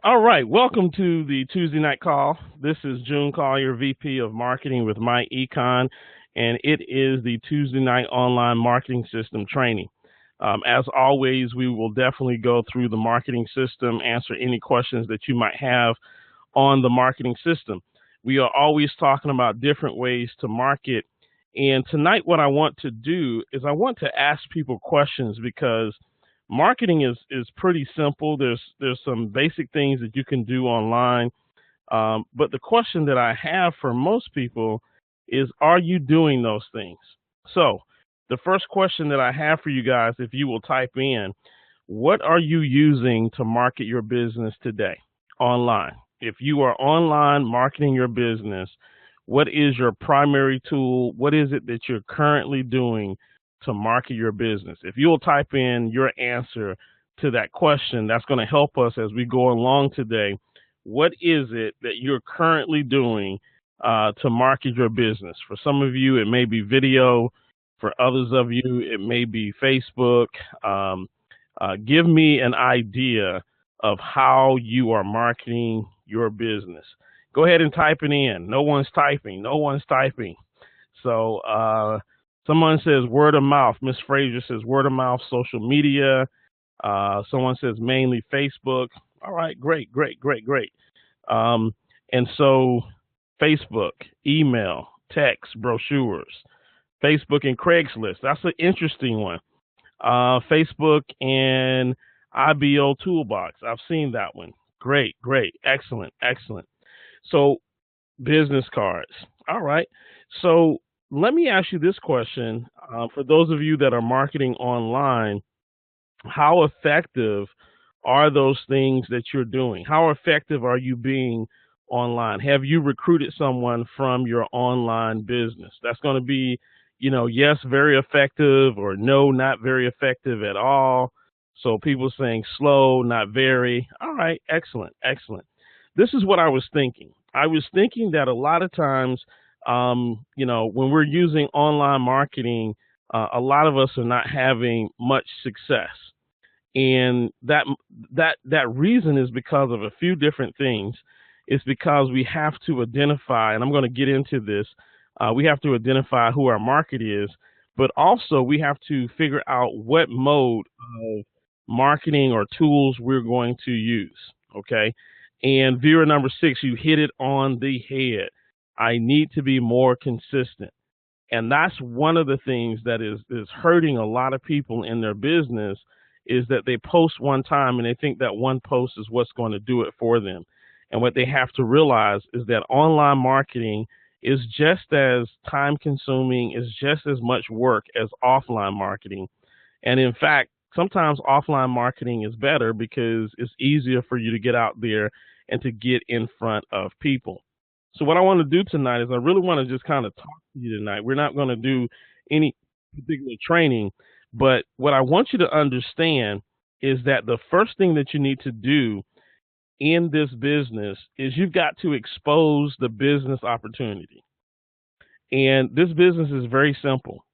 All right, welcome to the Tuesday night call. This is June Collier, VP of Marketing with My Econ, and it is the Tuesday night online marketing system training. As always, we will definitely go through the marketing system, answer any questions that you might have on the marketing system. We are always talking about different ways to market, and tonight what I want to do is I want to ask people questions because marketing is pretty simple. There's some basic things that you can do online, but the question that I have for most people is, are you doing those things? So the first question that I have for you guys, if you will type in, what are you using to market your business today online? If you are online marketing your business, what is your primary tool? What is it that you're currently doing to market your business? If you'll type in your answer to that question, that's going to help us as we go along today. What is it that you're currently doing to market your business? For some of you, it may be video. For others of you, it may be Facebook. Give me an idea of how you are marketing your business. Go ahead and type it in. No one's typing. No one's typing. So someone says word of mouth. Miss Frazier says word of mouth, social media. Someone says mainly Facebook. All right, great. And so Facebook, email, text, brochures, Facebook and Craigslist. That's an interesting one. Facebook and IBO Toolbox. I've seen that one. Great. Excellent. So business cards. All right. So let me ask you this question. For those of you that are marketing online, how effective are those things that you're doing? How effective are you being online? Have you recruited someone from your online business? That's going to be, yes, very effective, or no, not very effective at all. So people saying slow, not very. All right, excellent. This is what I was thinking. I was thinking that a lot of times, when we're using online marketing, a lot of us are not having much success. And that reason is because of a few different things. It's because we have to identify, and I'm going to get into this, we have to identify who our market is, but also we have to figure out what mode of marketing or tools we're going to use, okay? And viewer number 6, you hit it on the head. I need to be more consistent. And that's one of the things that is hurting a lot of people in their business, is that they post one time and they think that one post is what's going to do it for them. And what they have to realize is that online marketing is just as time consuming, is just as much work as offline marketing. And in fact, sometimes offline marketing is better because it's easier for you to get out there and to get in front of people. So what I want to do tonight is I really want to just kind of talk to you tonight. We're not going to do any particular training, but what I want you to understand is that the first thing that you need to do in this business is you've got to expose the business opportunity. And this business is very simple.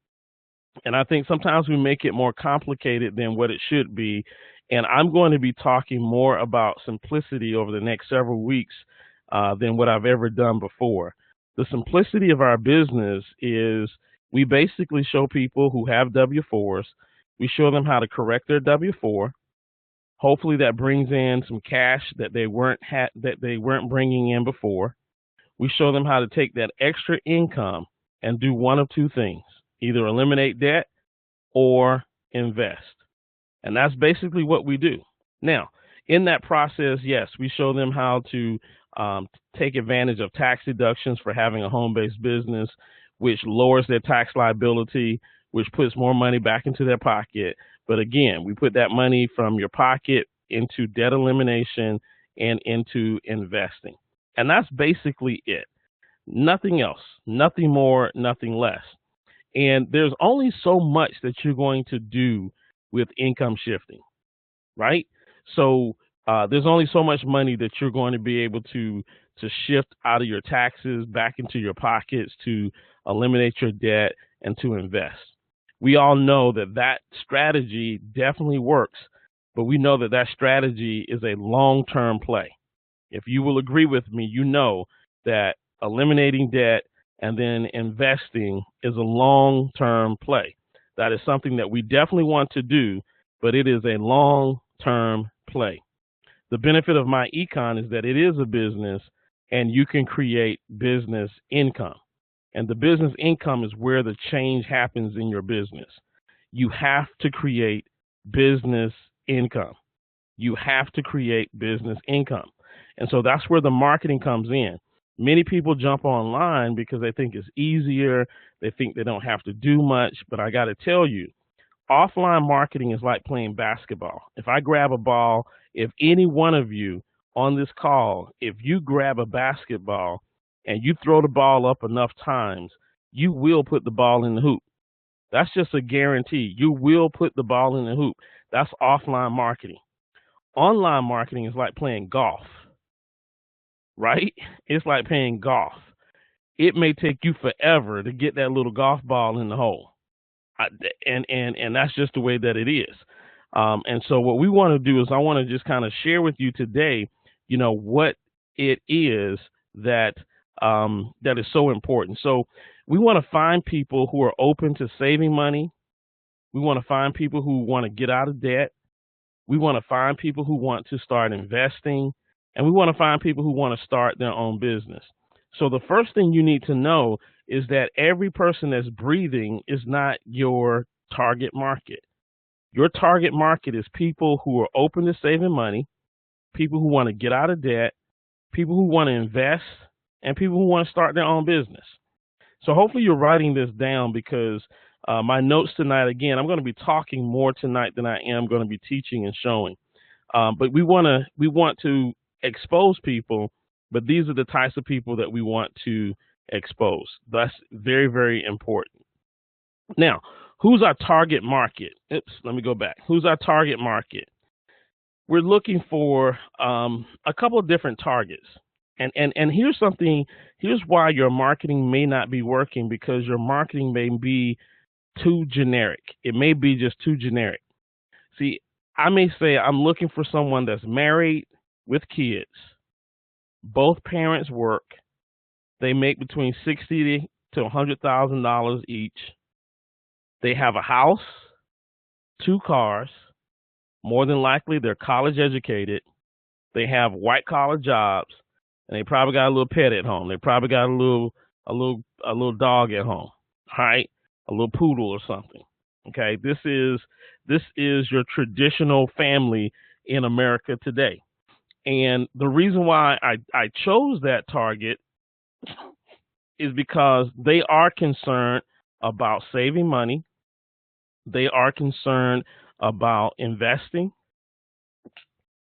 And I think sometimes we make it more complicated than what it should be. And I'm going to be talking more about simplicity over the next several weeks than what I've ever done before. The simplicity of our business is we basically show people who have W-4s, we show them how to correct their W-4. Hopefully that brings in some cash that they weren't bringing in before. We show them how to take that extra income and do one of two things: either eliminate debt or invest. And that's basically what we do. Now, in that process, yes, we show them how to take advantage of tax deductions for having a home-based business, which lowers their tax liability, which puts more money back into their pocket. But again, we put that money from your pocket into debt elimination and into investing. And that's basically it. Nothing else, nothing more, nothing less. And there's only so much that you're going to do with income shifting, right? So there's only so much money that you're going to be able to shift out of your taxes back into your pockets to eliminate your debt and to invest. We all know that strategy definitely works, but we know that that strategy is a long-term play. If you will agree with me, you know that eliminating debt and then investing is a long-term play. That is something that we definitely want to do, but it is a long-term play. The benefit of my econ is that it is a business and you can create business income. And the business income is where the change happens in your business. You have to create business income. You have to create business income. And so that's where the marketing comes in. Many people jump online because they think it's easier. They think they don't have to do much. But I got to tell you, offline marketing is like playing basketball. If I grab a ball, if any one of you on this call, if you grab a basketball and you throw the ball up enough times, you will put the ball in the hoop. That's just a guarantee. You will put the ball in the hoop. That's offline marketing. Online marketing is like playing golf, right? It's like playing golf. It may take you forever to get that little golf ball in the hole. And that's just the way that it is. And so what we want to do is I want to just kind of share with you today, what it is that that is so important. So we want to find people who are open to saving money. We want to find people who want to get out of debt. We want to find people who want to start investing. And we want to find people who want to start their own business. So the first thing you need to know is that every person that's breathing is not your target market. Your target market is people who are open to saving money, people who want to get out of debt, people who want to invest, and people who want to start their own business. So hopefully you're writing this down because my notes tonight, again, I'm going to be talking more tonight than I am going to be teaching and showing. But we want to expose people, but these are the types of people that we want to expose. That's very, very important. Now, who's our target market? Let me go back. Who's our target market? We're looking for a couple of different targets. And here's why your marketing may not be working, because your marketing may be too generic. It may be just too generic. See, I may say I'm looking for someone that's married with kids. Both parents work. They make between $60,000 to $100,000 each. They have a house, 2 cars. More than likely, they're college educated. They have white collar jobs, and they probably got a little pet at home. They probably got a little dog at home, right? A little poodle or something. Okay, this is your traditional family in America today. And the reason why I chose that target is because they are concerned about saving money. They are concerned about investing.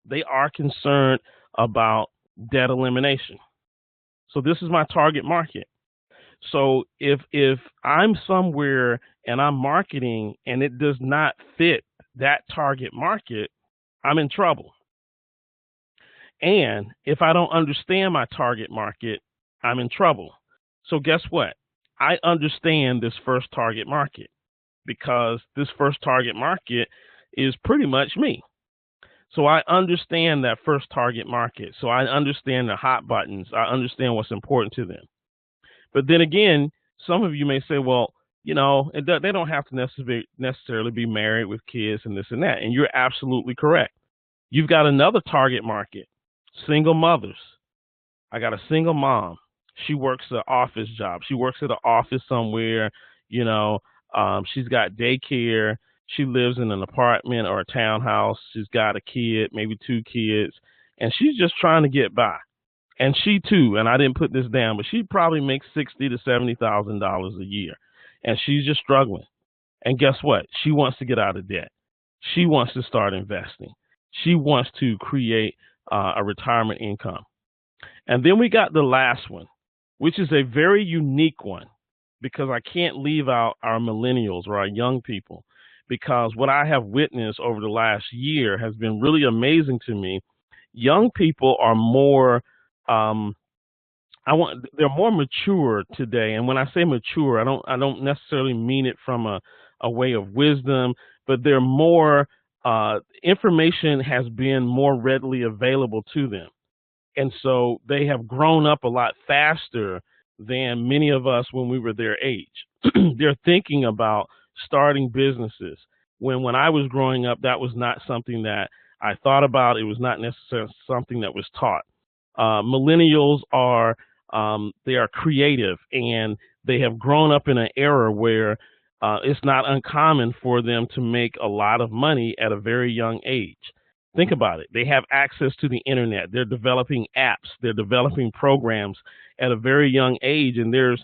They are concerned about debt elimination. So this is my target market. So if I'm somewhere and I'm marketing and it does not fit that target market, I'm in trouble. And if I don't understand my target market, I'm in trouble. So guess what? I understand this first target market, because this first target market is pretty much me. So I understand that first target market. So I understand the hot buttons. I understand what's important to them. But then again, some of you may say, well, they don't have to necessarily be married with kids and this and that. And you're absolutely correct. You've got another target market, single mothers. I got a single mom. She works an office job. She works at an office somewhere, she's got daycare. She lives in an apartment or a townhouse. She's got a kid, maybe 2 kids, and she's just trying to get by. And she too, and I didn't put this down, but she probably makes $60,000 to $70,000 a year, and she's just struggling. And guess what? She wants to get out of debt. She wants to start investing. She wants to create a retirement income. And then we got the last one, which is a very unique one, because I can't leave out our millennials or our young people, because what I have witnessed over the last year has been really amazing to me. Young people are more, they're more mature today. And when I say mature, I don't necessarily mean it from a way of wisdom, but they're more information has been more readily available to them. And so they have grown up a lot faster than many of us when we were their age. They're thinking about starting businesses. When I was growing up, that was not something that I thought about. It was not necessarily something that was taught. Millennials are they are creative, and they have grown up in an era where it's not uncommon for them to make a lot of money at a very young age. Think about it. They have access to the internet. They're developing apps. They're developing programs at a very young age. And there's,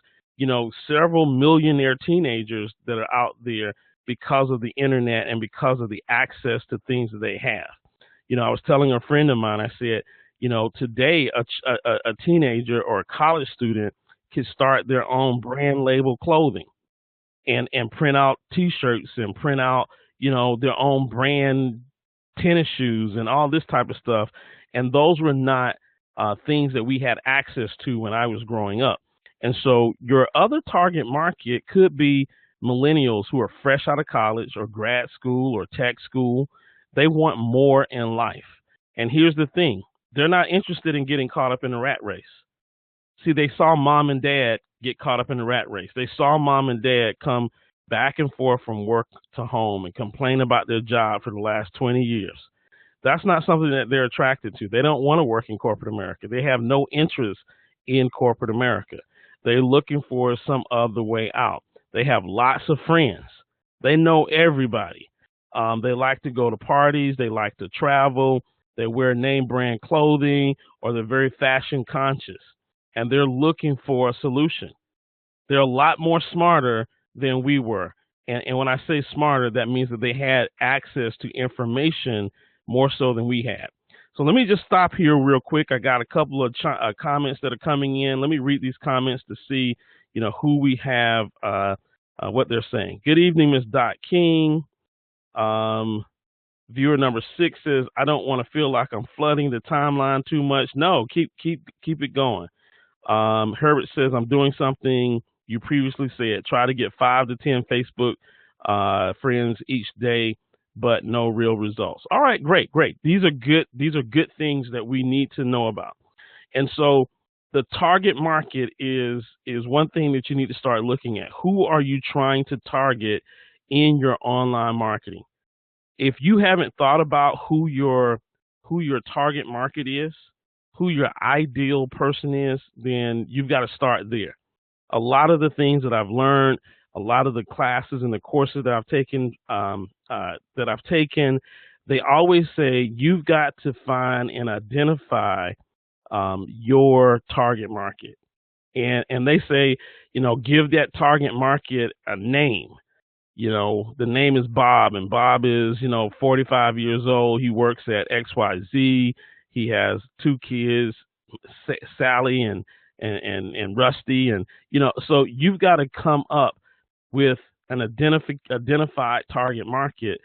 several millionaire teenagers that are out there because of the internet and because of the access to things that they have. I was telling a friend of mine, I said, today a teenager or a college student can start their own brand label clothing and print out T-shirts and print out, their own brand tennis shoes and all this type of stuff. And those were not things that we had access to when I was growing up. And so your other target market could be millennials who are fresh out of college or grad school or tech school. They want more in life. And here's the thing. They're not interested in getting caught up in the rat race. See, they saw mom and dad get caught up in the rat race. They saw mom and dad come back and forth from work to home and complain about their job for the last 20 years. That's not something that they're attracted to. They don't want to work in corporate America. They have no interest in corporate America. They're looking for some other way out. They have lots of friends. They know everybody. They like to go to parties. They like to travel. They wear name brand clothing, or they're very fashion conscious, and they're looking for a solution. They're a lot more smarter than we were. And when I say smarter, that means that they had access to information more so than we had. So let me just stop here real quick. I got a couple of comments that are coming in. Let me read these comments to see, who we have, what they're saying. Good evening, Ms. Dot King. Viewer number 6 says, I don't want to feel like I'm flooding the timeline too much. No, keep it going. Herbert says, I'm doing something you previously said. Try to get 5 to 10 Facebook friends each day, but no real results. All right, great. These are good things that we need to know about. And so the target market is one thing that you need to start looking at. Who are you trying to target in your online marketing? If you haven't thought about who your target market is, who your ideal person is, then you've got to start there. A lot of the things that I've learned, a lot of the classes and the courses that I've taken, they always say you've got to find and identify your target market, and they say, give that target market a name. The name is Bob, and Bob is, 45 years old. He works at XYZ. He has 2 kids, Sally and Rusty. And, so you've got to come up with an identified target market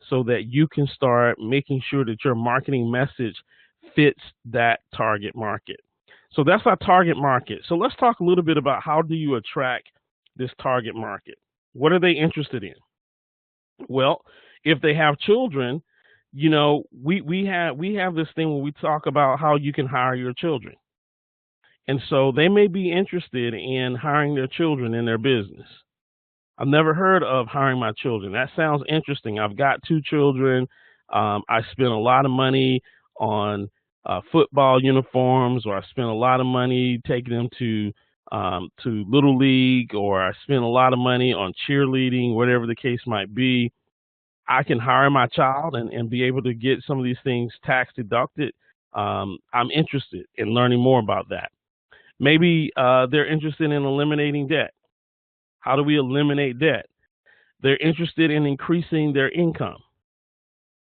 so that you can start making sure that your marketing message fits that target market. So that's our target market. So let's talk a little bit about how do you attract this target market? What are they interested in? Well, if they have children, we have this thing when we talk about how you can hire your children. And so they may be interested in hiring their children in their business. I've never heard of hiring my children. That sounds interesting. I've got 2 children. I spend a lot of money on football uniforms, or I spend a lot of money taking them to Little League, or I spend a lot of money on cheerleading, whatever the case might be. I can hire my child and be able to get some of these things tax deducted. I'm interested in learning more about that. Maybe they're interested in eliminating debt. How do we eliminate debt? They're interested in increasing their income.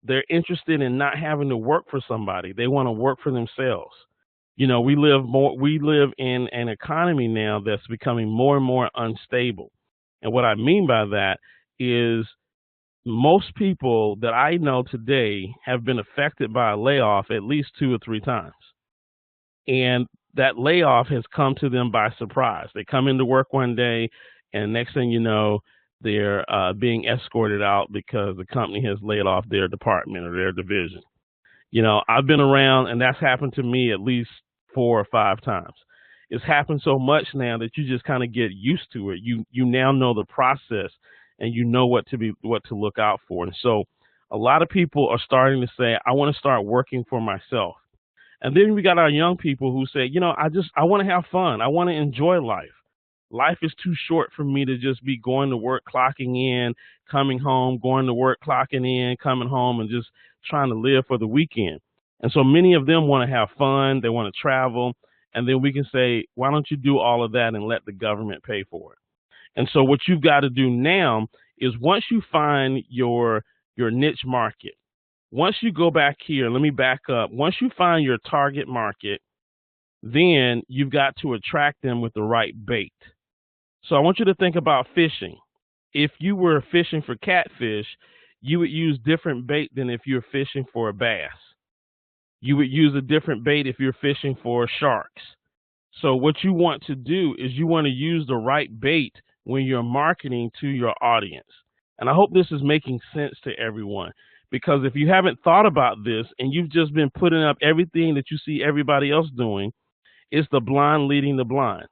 They're interested in not having to work for somebody. They want to work for themselves. We live in an economy now that's becoming more and more unstable. And what I mean by that is most people that I know today have been affected by a layoff at least 2 or 3 times. And that layoff has come to them by surprise. They come into work one day, and next thing you know, they're being escorted out because the company has laid off their department or their division. I've been around, and that's happened to me at least 4 or 5 times. It's happened so much now that you just kind of get used to it. You now know the process, and you know what to look out for. And so, a lot of people are starting to say, "I want to start working for myself." And then we got our young people who say, I want to have fun. I want to enjoy life. Life is too short for me to just be going to work, clocking in, coming home, going to work, clocking in, coming home, and just trying to live for the weekend. And so many of them want to have fun. They want to travel. And then we can say, why don't you do all of that and let the government pay for it? And so what you've got to do now is, once you find your niche market, once you go back here, let me back up. Once you find your target market, then you've got to attract them with the right bait. So I want you to think about fishing. If you were fishing for catfish, you would use different bait than if you're fishing for a bass. You would use a different bait if you're fishing for sharks. So what you want to do is you want to use the right bait when you're marketing to your audience. And I hope this is making sense to everyone, because if you haven't thought about this and you've just been putting up everything that you see everybody else doing, it's the blind leading the blind.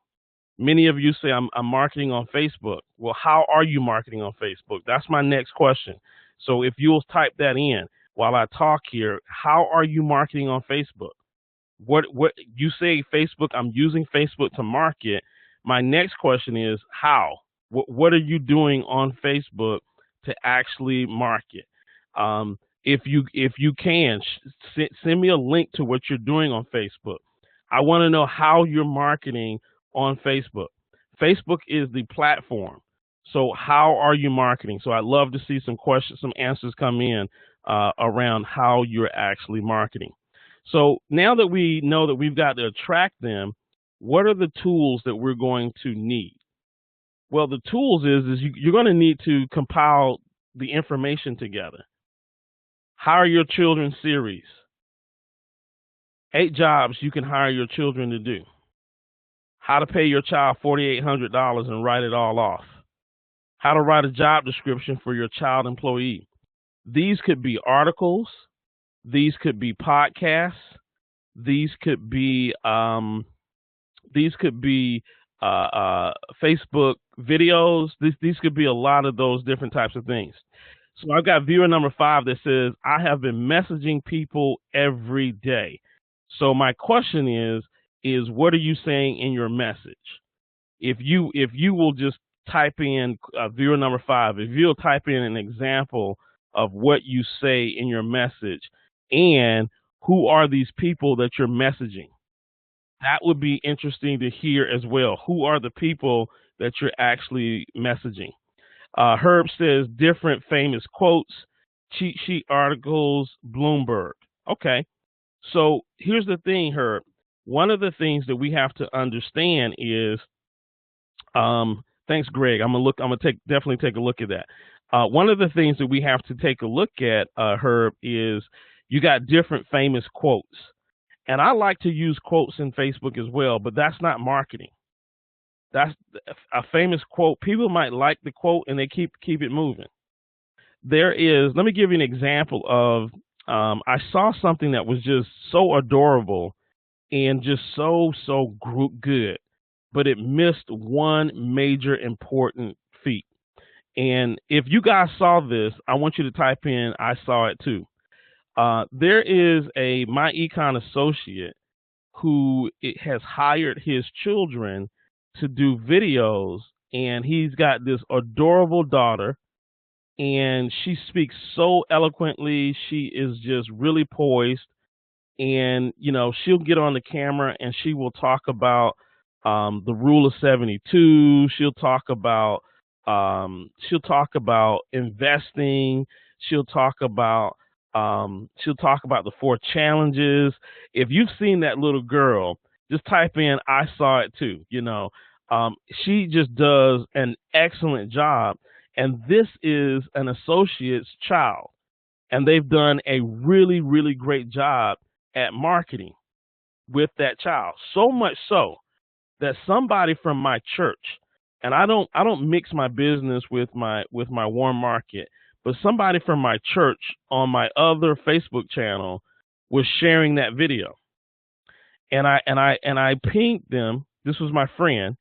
Many of you say, I'm marketing on Facebook. Well, how are you marketing on Facebook? That's my next question. So if you'll type that in while I talk here, how are you marketing on Facebook? What you say Facebook, I'm using Facebook to market. My next question is, how? What are you doing on Facebook to actually market? If you can, send me a link to what you're doing on Facebook. I want to know how you're marketing on Facebook. Facebook is the platform. So how are you marketing? So I'd love to see some questions, some answers come in around how you're actually marketing. So now that we know that we've got to attract them, what are the tools that we're going to need? Well, the tools is you're going to need to compile the information together. Hire your children series. 8 jobs you can hire your children to do. How to pay your child $4,800 and write it all off. How to write a job description for your child employee. These could be articles. These could be podcasts. These could be Facebook videos. These could be a lot of those different types of things. So I've got viewer number 5 that says, I have been messaging people every day. So my question is what are you saying in your message? If you will just type in viewer number 5, if you'll type in an example of what you say in your message, and who are these people that you're messaging? That would be interesting to hear as well. Who are the people that you're actually messaging? Herb says different famous quotes, cheat sheet articles, Bloomberg. Okay. So here's the thing, Herb. One of the things that we have to understand is, thanks, Greg. I'm gonna definitely take a look at that. One of the things that we have to take a look at, Herb, is you got different famous quotes. And I like to use quotes in Facebook as well, but that's not marketing. That's a famous quote. People might like the quote and they keep it moving. Let me give you an example of, I saw something that was just so adorable and just so good, but it missed one major important feat. And if you guys saw this, I want you to type in, I saw it too. There is my econ associate who has hired his children to do videos, and he's got this adorable daughter, and she speaks so eloquently. She is just really poised, and she'll get on the camera and she will talk about the rule of 72. She'll talk about investing. She'll talk about the 4 challenges. If you've seen that little girl, just type in, I saw it too. She just does an excellent job. And this is an associate's child. And they've done a really, really great job at marketing with that child. So much so that somebody from my church, and I don't mix my business with my warm market, but somebody from my church on my other Facebook channel was sharing that video, and I pinged them. This was my friend,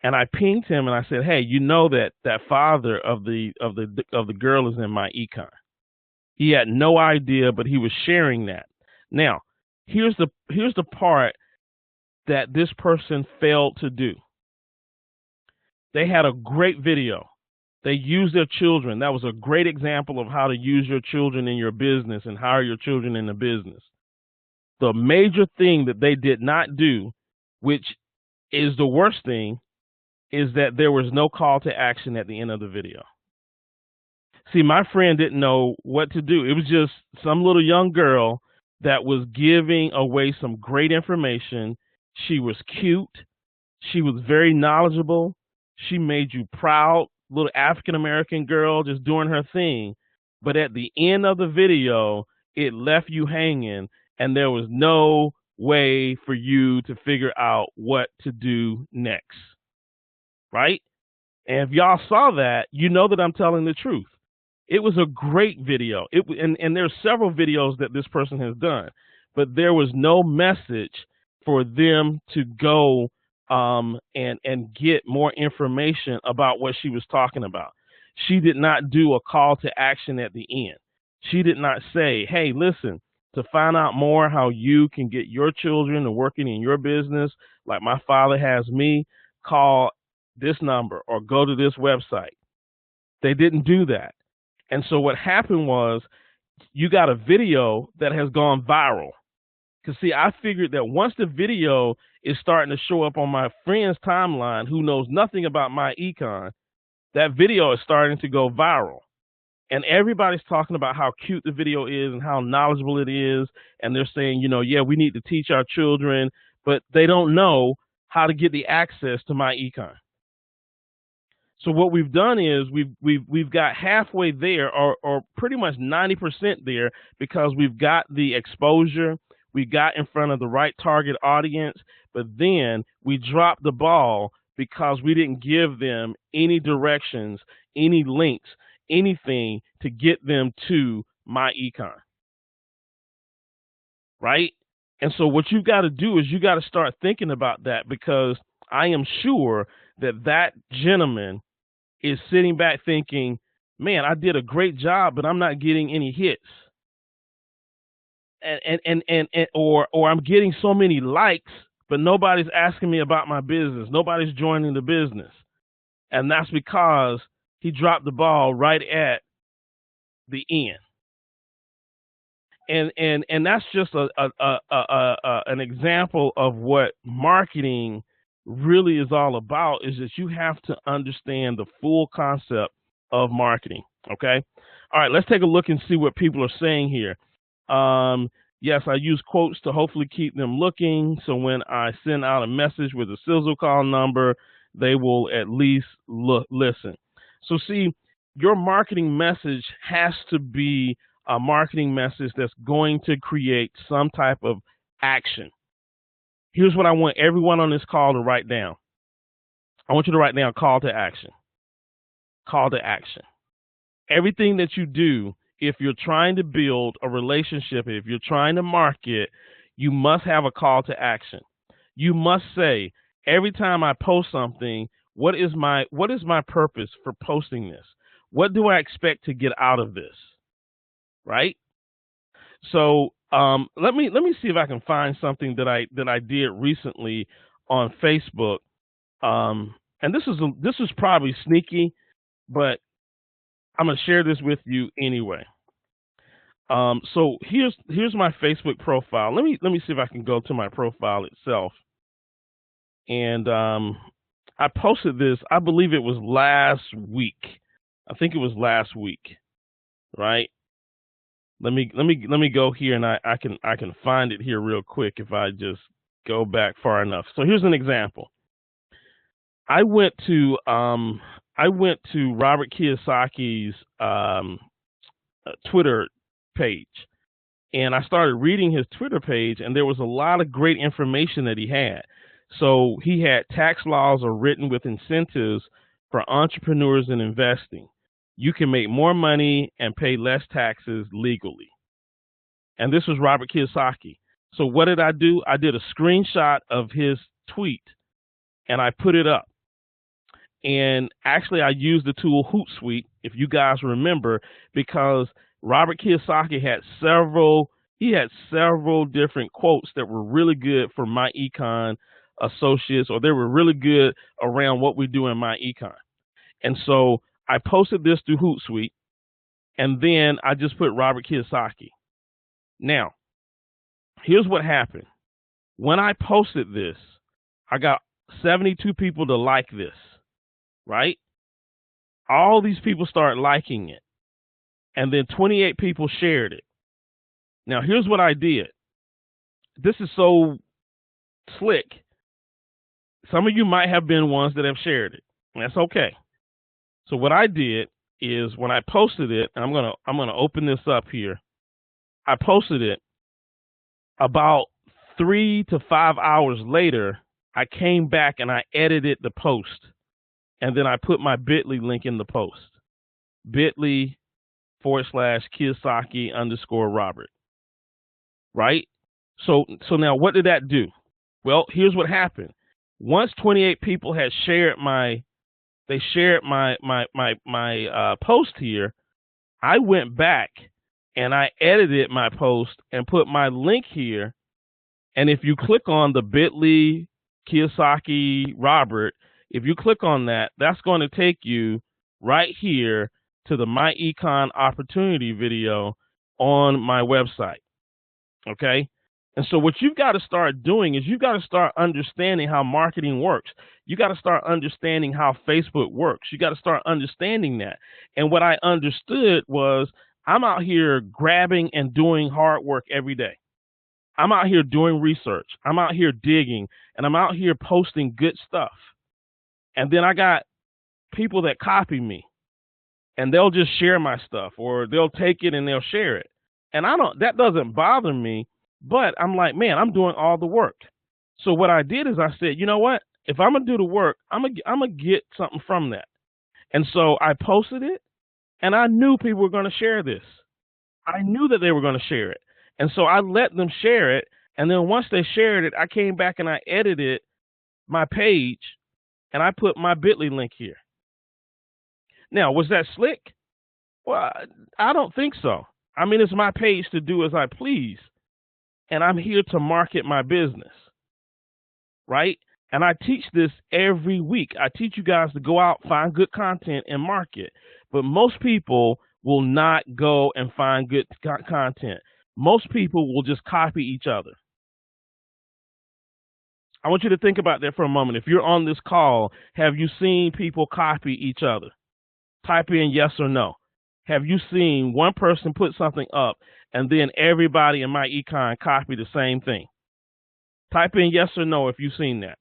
and I pinged him and I said, "Hey, you know that father of the girl is in my econ." He had no idea, but he was sharing that. Now, here's the part that this person failed to do. They had a great video. They used their children. That was a great example of how to use your children in your business and hire your children in the business. The major thing that they did not do, which is the worst thing, is that there was no call to action at the end of the video. See, my friend didn't know what to do. It was just some little young girl that was giving away some great information. She was cute. She was very knowledgeable. She made you proud, little African American girl just doing her thing. But at the end of the video, it left you hanging, and there was no way for you to figure out what to do next. Right? And if y'all saw that, you know that I'm telling the truth. It was a great video. And there's several videos that this person has done, but there was no message for them to go and get more information about what she was talking about. She did not do a call to action at the end. She did not say, "Hey, listen, to find out more how you can get your children to working in your business like my father has me, call this number or go to this website." They didn't do that. And so what happened was you got a video that has gone viral. Because, see, I figured that once the video is starting to show up on my friend's timeline who knows nothing about my econ, that video is starting to go viral. And everybody's talking about how cute the video is and how knowledgeable it is. And they're saying, yeah, we need to teach our children, but they don't know how to get the access to my econ. So what we've done is we've got halfway there, or pretty much 90% there, because we've got the exposure, we got in front of the right target audience, but then we dropped the ball because we didn't give them any directions, any links, anything to get them to my econ. Right? And so what you've got to do is you got to start thinking about that, because I am sure that gentleman is sitting back thinking, "Man, I did a great job, but I'm not getting any hits, or I'm getting so many likes, but nobody's asking me about my business. Nobody's joining the business." And that's because he dropped the ball right at the end. And that's just an example of what marketing really is all about, is that you have to understand the full concept of marketing. Okay. All right, let's take a look and see what people are saying here. Yes, I use quotes to hopefully keep them looking. So when I send out a message with a sizzle call number, they will at least listen. So see, your marketing message has to be a marketing message that's going to create some type of action. Here's what I want everyone on this call to write down. I want you to write down call to action. Call to action. Everything that you do, if you're trying to build a relationship, if you're trying to market, you must have a call to action. You must say, every time I post something, what is my purpose for posting this? What do I expect to get out of this? Right? So let me see if I can find something that I did recently on Facebook. And this is probably sneaky, but I'm gonna share this with you anyway. So here's my Facebook profile. Let me see if I can go to my profile itself. And I posted this. I believe it was last week. I think it was last week, right? Let me go here, and I can find it here real quick if I just go back far enough. So here's an example. I went to Robert Kiyosaki's Twitter page, and I started reading his Twitter page, and there was a lot of great information that he had. So he had tax laws are written with incentives for entrepreneurs in investing. You can make more money and pay less taxes legally. And this was Robert Kiyosaki. So what did I do? I did a screenshot of his tweet and I put it up. And actually, I used the tool Hootsuite, if you guys remember, because Robert Kiyosaki had several different quotes that were really good for my econ associates, or they were really good around what we do in my econ. And so I posted this through Hootsuite, and then I just put Robert Kiyosaki. Now, here's what happened. When I posted this, I got 72 people to like this, right? All these people started liking it. And then 28 people shared it. Now, here's what I did. This is so slick. Some of you might have been ones that have shared it. That's okay. So what I did is when I posted it, and I'm gonna open this up here. I posted it. About 3 to 5 hours later, I came back and I edited the post, and then I put my bit.ly link in the post. bit.ly/Kiyosaki_Robert. Right? So now what did that do? Well, here's what happened. Once 28 people had shared my post here, I went back and I edited my post and put my link here. And if you click on the bit.ly Kiyosaki Robert, if you click on that, that's going to take you right here to the My Econ Opportunity video on my website. Okay? And so what you've got to start doing is you've got to start understanding how marketing works. You got to start understanding how Facebook works. You got to start understanding that. And what I understood was I'm out here grabbing and doing hard work every day. I'm out here doing research. I'm out here digging, and I'm out here posting good stuff. And then I got people that copy me, and they'll just share my stuff, or they'll take it and they'll share it. And that doesn't bother me, but I'm like, man, I'm doing all the work. So what I did is I said, you know what? If I'm gonna do the work, I'm gonna get something from that. And so I posted it, and I knew people were going to share this. I knew that they were going to share it. And so I let them share it. And then once they shared it, I came back and I edited my page and I put my bit.ly link here. Now, was that slick? Well, I don't think so. I mean, it's my page to do as I please. And I'm here to market my business, right? And I teach this every week. I teach you guys to go out, find good content, and market. But most people will not go and find good content. Most people will just copy each other. I want you to think about that for a moment. If you're on this call, have you seen people copy each other? Type in yes or no. Have you seen one person put something up and then everybody in my econ copy the same thing? Type in yes or no if you've seen that.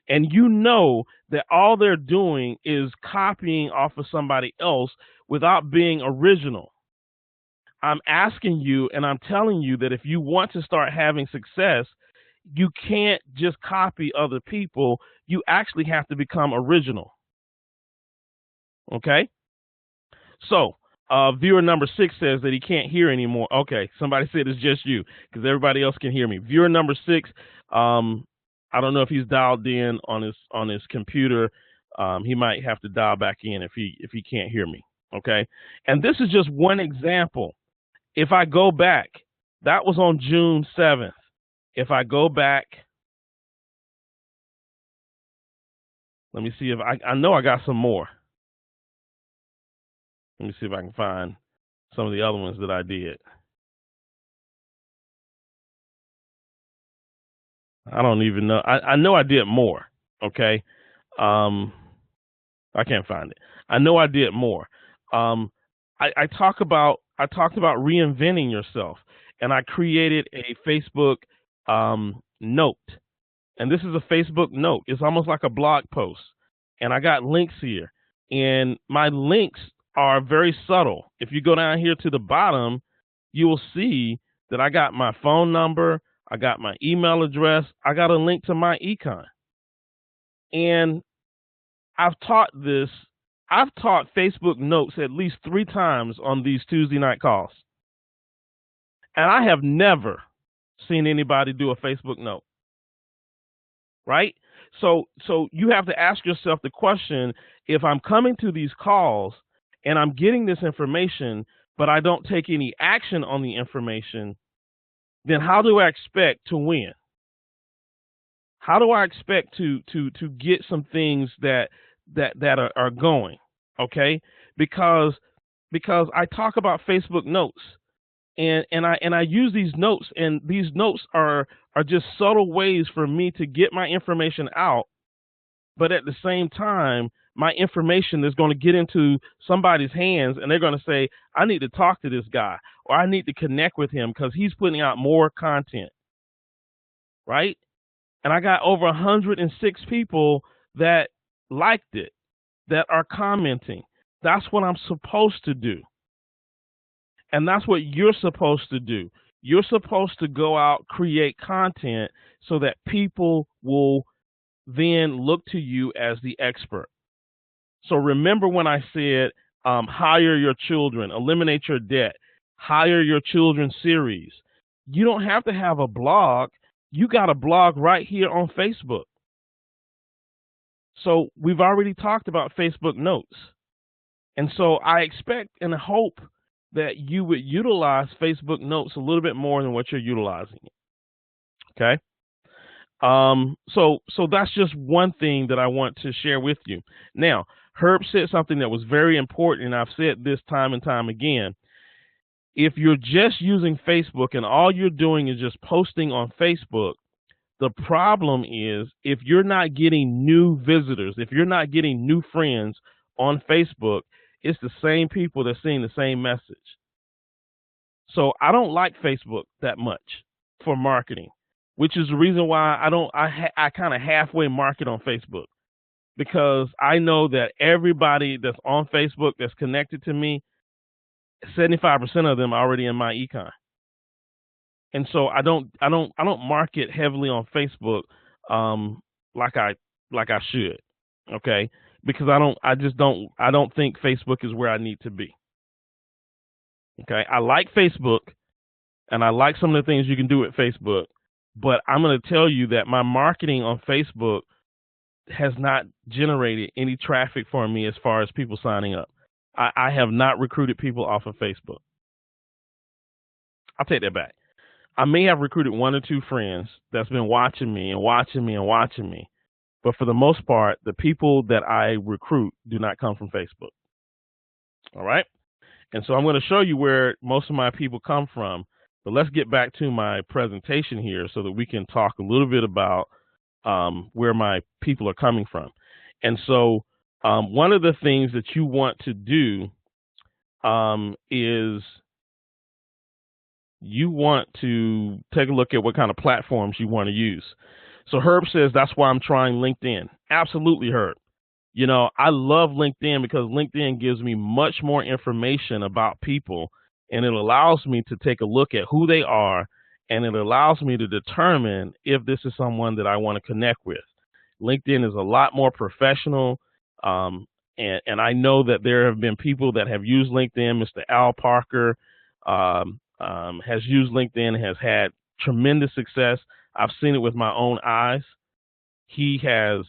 And you know that all they're doing is copying off of somebody else without being original. I'm asking you and I'm telling you that if you want to start having success, you can't just copy other people. You actually have to become original. Okay? So, viewer number 6 says that he can't hear anymore. Okay, somebody said it's just you because everybody else can hear me. Viewer number 6, I don't know if he's dialed in on his computer. He might have to dial back in if he can't hear me. Okay, and this is just one example. If I go back, that was on June 7th. If I go back, let me see if I know I got some more. Let me see if I can find some of the other ones that I did. I don't even know. I know I did more. Okay. I can't find it. I know I did more. I talked about reinventing yourself, and I created a Facebook note. And this is a Facebook note. It's almost like a blog post. And I got links here. And my links are very subtle. If you go down here to the bottom, you will see that I got my phone number, I got my email address. I got a link to my econ. And I've taught Facebook Notes at least 3 times on these Tuesday night calls. And I have never seen anybody do a Facebook Note. Right? So you have to ask yourself the question, if I'm coming to these calls and I'm getting this information, but I don't take any action on the information, then how do I expect to win? How do I expect to get some things that are going? Okay? Because I talk about Facebook Notes, and I use these notes, and these notes are just subtle ways for me to get my information out, but at the same time, my information is going to get into somebody's hands, and they're going to say, I need to talk to this guy, or I need to connect with him because he's putting out more content, right? And I got over 106 people that liked it, that are commenting. That's what I'm supposed to do. And that's what you're supposed to do. You're supposed to go out, create content so that people will then look to you as the expert. So remember when I said, hire your children, eliminate your debt, hire your children series. You don't have to have a blog. You got a blog right here on Facebook. So we've already talked about Facebook Notes. And so I expect and hope that you would utilize Facebook Notes a little bit more than what you're utilizing it. Okay? So that's just one thing that I want to share with you. Now, Herb said something that was very important, and I've said this time and time again. If you're just using Facebook and all you're doing is just posting on Facebook, the problem is if you're not getting new visitors, if you're not getting new friends on Facebook, it's the same people that's seeing the same message. So I don't like Facebook that much for marketing, which is the reason why I kind of halfway market on Facebook, because I know that everybody that's on Facebook that's connected to me, 75% of them are already in my econ. And so I don't market heavily on Facebook like I should. Okay? Because I don't think Facebook is where I need to be. Okay? I like Facebook and I like some of the things you can do with Facebook, but I'm going to tell you that my marketing on Facebook has not generated any traffic for me as far as people signing up. I have not recruited people off of Facebook. I'll take that back. I may have recruited 1 or 2 friends that's been watching me, but for the most part, the people that I recruit do not come from Facebook. All right? And so I'm going to show you where most of my people come from, but let's get back to my presentation here so that we can talk a little bit about where my people are coming from. And so one of the things that you want to do is you want to take a look at what kind of platforms you want to use. So Herb says, that's why I'm trying LinkedIn. Absolutely, Herb. You know, I love LinkedIn because LinkedIn gives me much more information about people, and it allows me to take a look at who they are, and it allows me to determine if this is someone that I want to connect with. LinkedIn is a lot more professional, and I know that there have been people that have used LinkedIn. Mr. Al Parker has used LinkedIn and has had tremendous success. I've seen it with my own eyes. He has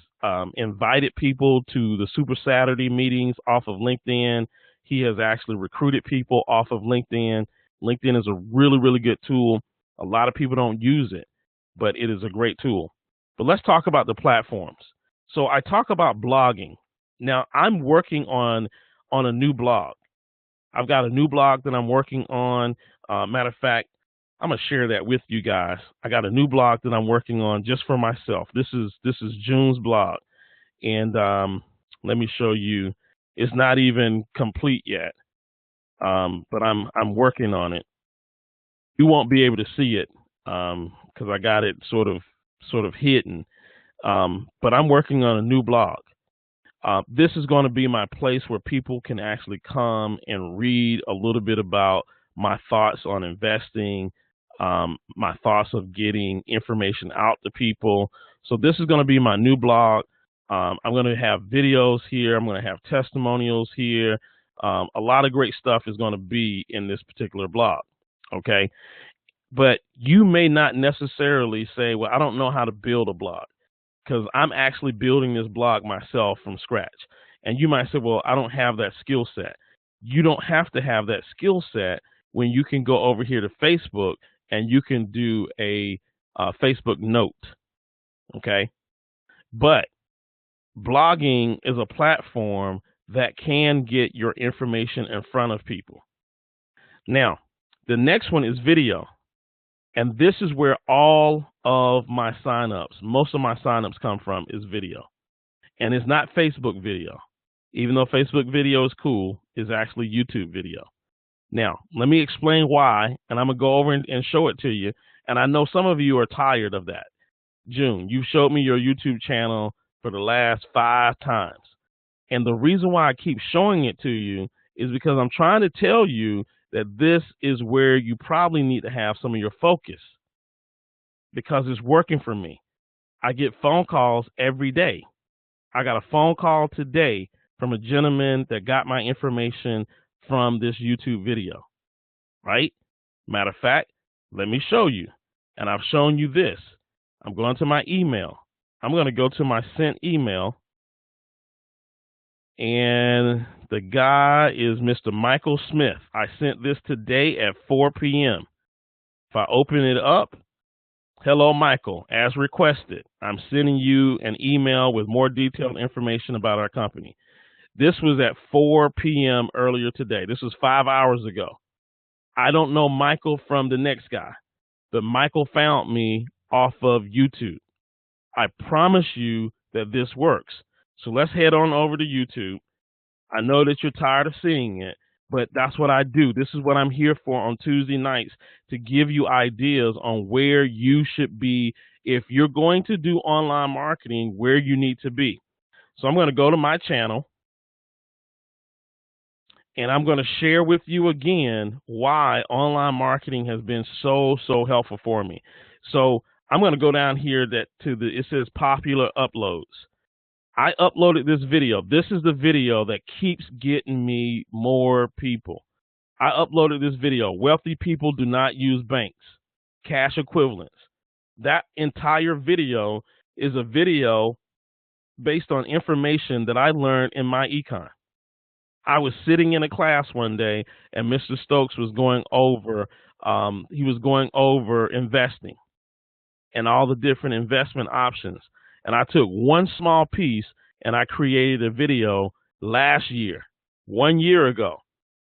invited people to the Super Saturday meetings off of LinkedIn. He has actually recruited people off of LinkedIn. LinkedIn is a really, really good tool. A lot of people don't use it, but it is a great tool. But let's talk about the platforms. So I talk about blogging. Now, I'm working on a new blog. I've got a new blog that I'm working on. Matter of fact, I'm gonna share that with you guys. I got a new blog that I'm working on just for myself. This is June's blog, and let me show you. It's not even complete yet, but I'm working on it. You won't be able to see it because I got it sort of hidden. But I'm working on a new blog. This is going to be my place where people can actually come and read a little bit about my thoughts on investing, my thoughts of getting information out to people. So this is going to be my new blog. I'm going to have videos here. I'm going to have testimonials here. A lot of great stuff is going to be in this particular blog. Okay. But you may not necessarily say, well, I don't know how to build a blog, because I'm actually building this blog myself from scratch. And you might say, well, I don't have that skill set. You don't have to have that skill set when you can go over here to Facebook and you can do a Facebook note. Okay. But blogging is a platform that can get your information in front of people. Now, the next one is video. And this is where all of my signups, most of my signups come from, is video. And it's not Facebook video. Even though Facebook video is cool, it's actually YouTube video. Now, let me explain why, and I'm going to go over and show it to you. And I know some of you are tired of that. June, you showed me your YouTube channel for the last 5 times. And the reason why I keep showing it to you is because I'm trying to tell you that this is where you probably need to have some of your focus, because it's working for me. I get phone calls every day. I got a phone call today from a gentleman that got my information from this YouTube video, right? Matter of fact, let me show you. And I've shown you this. I'm going to my email. I'm going to go to my sent email. And the guy is Mr. Michael Smith. I sent this today at 4 p.m. If I open it up, hello, Michael, as requested, I'm sending you an email with more detailed information about our company. This was at 4 p.m. earlier today. This was 5 hours ago. I don't know Michael from the next guy, but Michael found me off of YouTube. I promise you that this works. So let's head on over to YouTube. I know that you're tired of seeing it, but that's what I do. This is what I'm here for on Tuesday nights, to give you ideas on where you should be if you're going to do online marketing, where you need to be. So I'm going to go to my channel, and I'm going to share with you again why online marketing has been so helpful for me. So I'm going to go down here it says popular uploads. I uploaded this video. This is the video that keeps getting me more people. I uploaded this video. Wealthy people do not use banks. Cash equivalents. That entire video is a video based on information that I learned in my econ. I was sitting in a class one day, and Mr. Stokes was going over, investing and all the different investment options. And I took one small piece and I created a video last year, 1 year ago.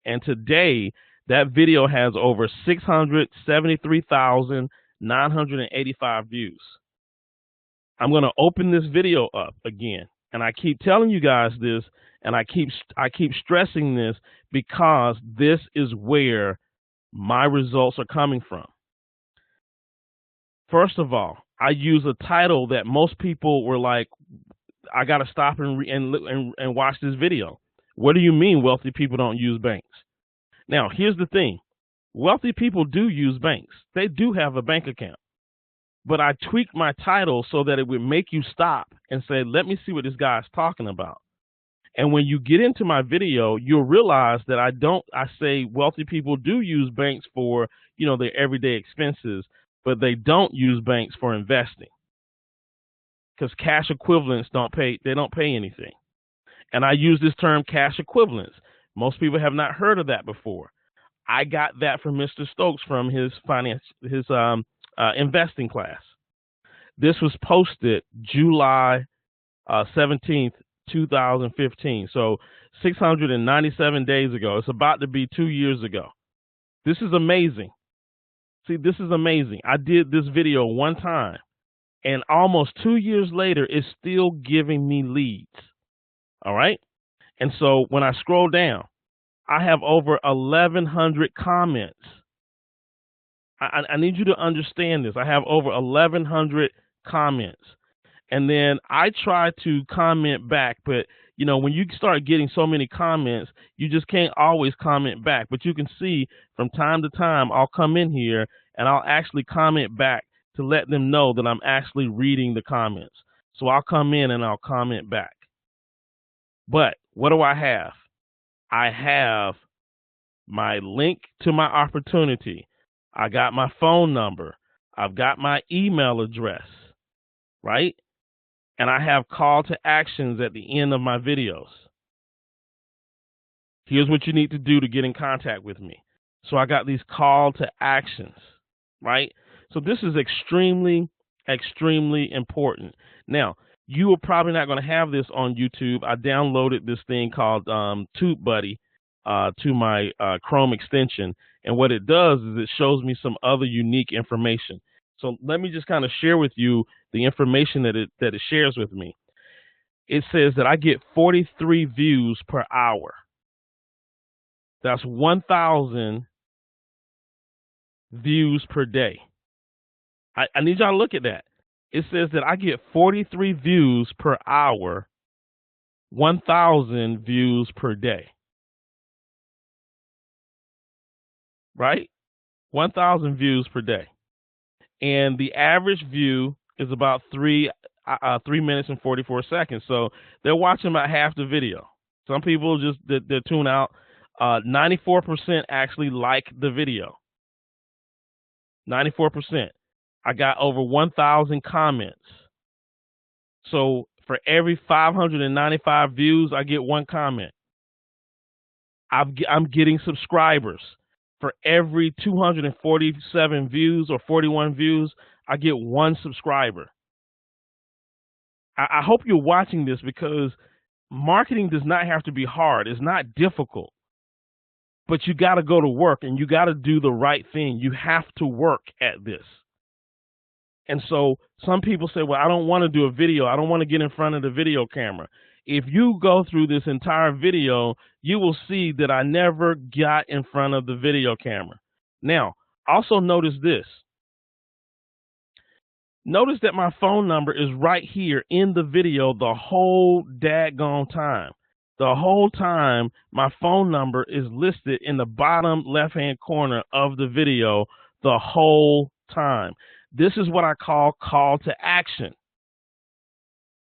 And today that video has over 673,985 views. I'm going to open this video up again. And I keep telling you guys this, and I keep stressing this, because this is where my results are coming from. First of all, I use a title that most people were like, I got to stop and watch this video. What do you mean wealthy people don't use banks? Now, here's the thing. Wealthy people do use banks. They do have a bank account. But I tweaked my title so that it would make you stop and say, let me see what this guy is talking about. And when you get into my video, you'll realize that I say wealthy people do use banks for, their everyday expenses, but they don't use banks for investing, because cash equivalents don't pay anything. And I use this term cash equivalents. Most people have not heard of that before. I got that from Mr. Stokes from his investing class. This was posted July 17th, 2015. So 697 days ago. It's about to be 2 years ago. This is amazing. See, this is amazing. I did this video one time, and almost 2 years later, it's still giving me leads. All right. And so when I scroll down, I have over 1,100 comments. I need you to understand this. I have over 1,100 comments. And then I try to comment back, but when you start getting so many comments, you just can't always comment back. But you can see from time to time, I'll come in here and I'll actually comment back to let them know that I'm actually reading the comments. So I'll come in and I'll comment back. But what do I have? I have my link to my opportunity. I got my phone number. I've got my email address, right? And I have call to actions at the end of my videos. Here's what you need to do to get in contact with me. So I got these call to actions, right? So this is extremely, extremely important. Now, you are probably not going to have this on YouTube. I downloaded this thing called TubeBuddy to my Chrome extension. And what it does is it shows me some other unique information. So let me just kind of share with you the information that it shares with me. It says that I get 43 views per hour. That's 1,000 views per day. I need y'all to look at that. It says that I get 43 views per hour, 1,000 views per day. Right? 1,000 views per day. And the average view is about 3 minutes and 44 seconds. So they're watching about half the video. Some people just they tune out. 94% actually like the video. 94%. I got over 1,000 comments. So for every 595 views, I get one comment. I'm getting subscribers. For every 247 views or 41 views, I get one subscriber. I hope you're watching this because marketing does not have to be hard. It's not difficult. But you got to go to work and you got to do the right thing. You have to work at this. And so some people say, well, I don't want to do a video. I don't want to get in front of the video camera. If you go through this entire video, you will see that I never got in front of the video camera. Now, also notice this. Notice that my phone number is right here in the video the whole daggone time. The whole time, my phone number is listed in the bottom left-hand corner of the video the whole time. This is what I call to action.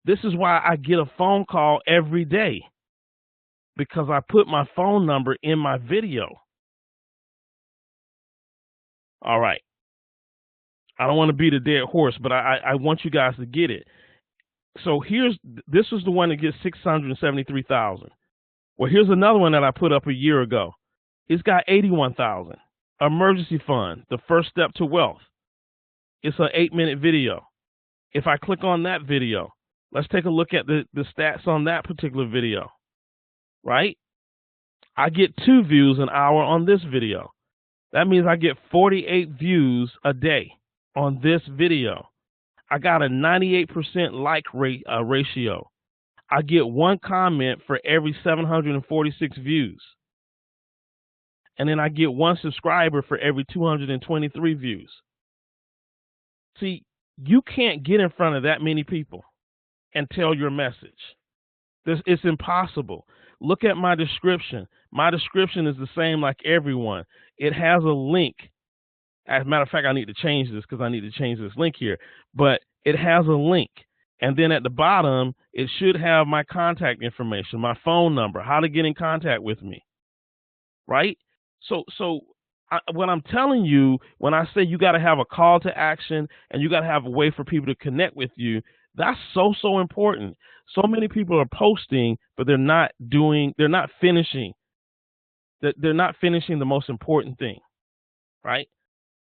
This is why I get a phone call every day, because I put my phone number in my video. All right. I don't want to beat a dead horse, but I want you guys to get it. So this is the one that gets 673,000. Well, here's another one that I put up a year ago. It's got 81,000. Emergency fund, the first step to wealth. It's an 8-minute video. If I click on that video, let's take a look at the stats on that particular video, right? I get 2 views an hour on this video. That means I get 48 views a day on this video. I got a 98% like ratio. I get 1 comment for every 746 views. And then I get 1 subscriber for every 223 views. See, you can't get in front of that many people and tell your message. It's impossible. Look at my description. My description is the same like everyone. It has a link. As a matter of fact, I need to change this because I need to change this link here. But it has a link. And then at the bottom, it should have my contact information, my phone number, how to get in contact with me. Right? So what I'm telling you, when I say you got to have a call to action and you got to have a way for people to connect with you, that's so important. So many people are posting, but they're not finishing. They're not finishing the most important thing, right?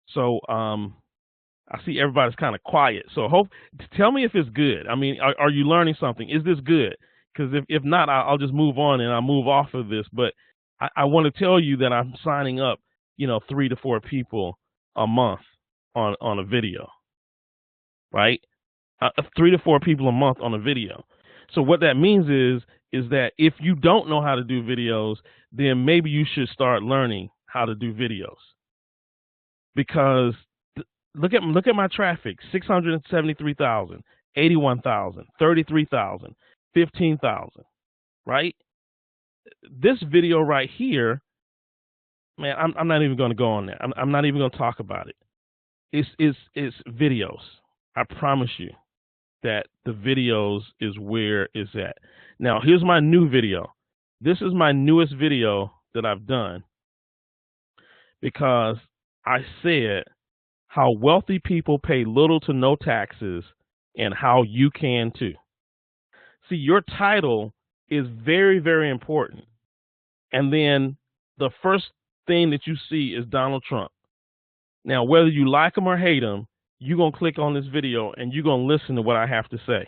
So I see everybody's kind of quiet. So tell me if it's good. I mean, are you learning something? Is this good? Because if not, I'll just move on and I'll move off of this. But I want to tell you that I'm signing up, 3 to 4 people a month on a video, right? 3 to 4 people a month on a video. So what that means is that if you don't know how to do videos, then maybe you should start learning how to do videos. Because look at my traffic: 673,000, 81,000, 33,000, 15,000, right? This video right here, man, I'm not even going to go on there. I'm not even going to talk about it. It's videos. I promise you that the videos is where it's at. Now, here's my new video. This is my newest video that I've done because I said how wealthy people pay little to no taxes and how you can too. See, your title is very, very important. And then the first thing that you see is Donald Trump. Now, whether you like him or hate him, you're going to click on this video and you're going to listen to what I have to say.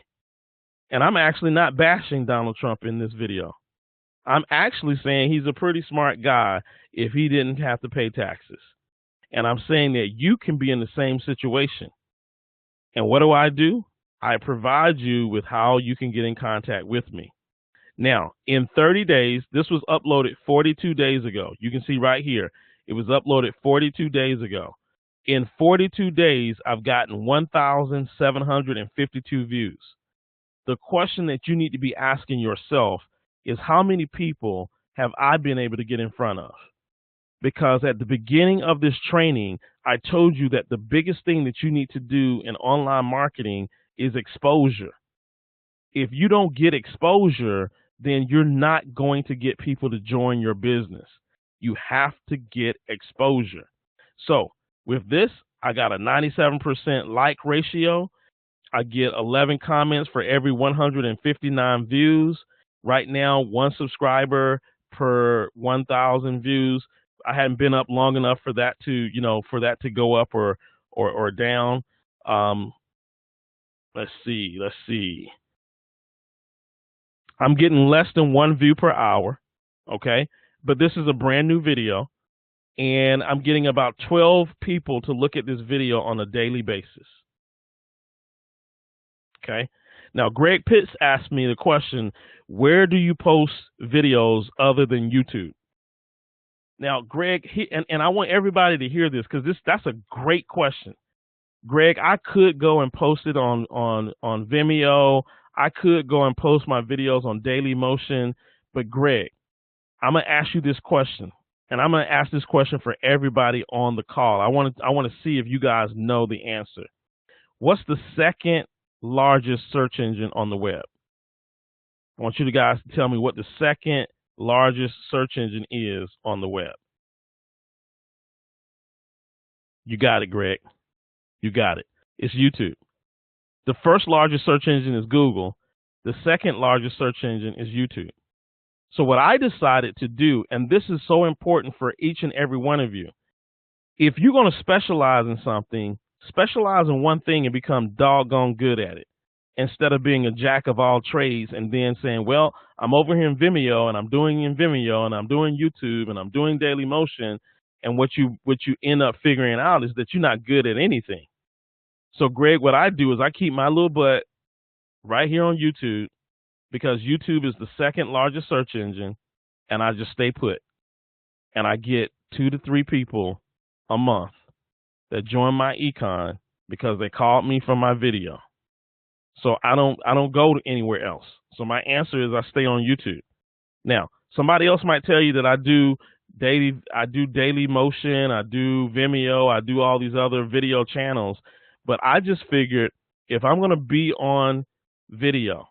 And I'm actually not bashing Donald Trump in this video. I'm actually saying he's a pretty smart guy if he didn't have to pay taxes. And I'm saying that you can be in the same situation. And what do? I provide you with how you can get in contact with me. Now, in 30 days, this was uploaded 42 days ago. You can see right here, it was uploaded 42 days ago. In 42 days, I've gotten 1,752 views. The question that you need to be asking yourself is how many people have I been able to get in front of? Because at the beginning of this training, I told you that the biggest thing that you need to do in online marketing is exposure. If you don't get exposure, then you're not going to get people to join your business. You have to get exposure. So with this, I got a 97% like ratio. I get 11 comments for every 159 views. Right now, 1 subscriber per 1,000 views. I hadn't been up long enough for that to, go up or down. Let's see. I'm getting less than 1 view per hour. Okay. But this is a brand new video and I'm getting about 12 people to look at this video on a daily basis. Okay. Now, Greg Pitts asked me the question, where do you post videos other than YouTube? Now, Greg, and I want everybody to hear this because that's a great question. Greg, I could go and post it on Vimeo. I could go and post my videos on Dailymotion. But Greg, I'm going to ask you this question, and I'm going to ask this question for everybody on the call. I want to see if you guys know the answer. What's the second largest search engine on the web? I want you guys to tell me what the second largest search engine is on the web. You got it, Greg. You got it. It's YouTube. The first largest search engine is Google. The second largest search engine is YouTube. So what I decided to do, and this is so important for each and every one of you, if you're going to specialize in something, specialize in one thing and become doggone good at it, instead of being a jack of all trades and then saying, well, I'm over here in Vimeo and I'm doing in Vimeo and I'm doing YouTube and I'm doing Dailymotion, and what you end up figuring out is that you're not good at anything. So, Greg, what I do is I keep my little butt right here on YouTube because YouTube is the second largest search engine, and I just stay put. And I get 2 to 3 people a month that join my econ because they called me from my video. So I don't go to anywhere else. So my answer is I stay on YouTube. Now, somebody else might tell you that I do Dailymotion, I do Vimeo, I do all these other video channels. But I just figured if I'm going to be on video,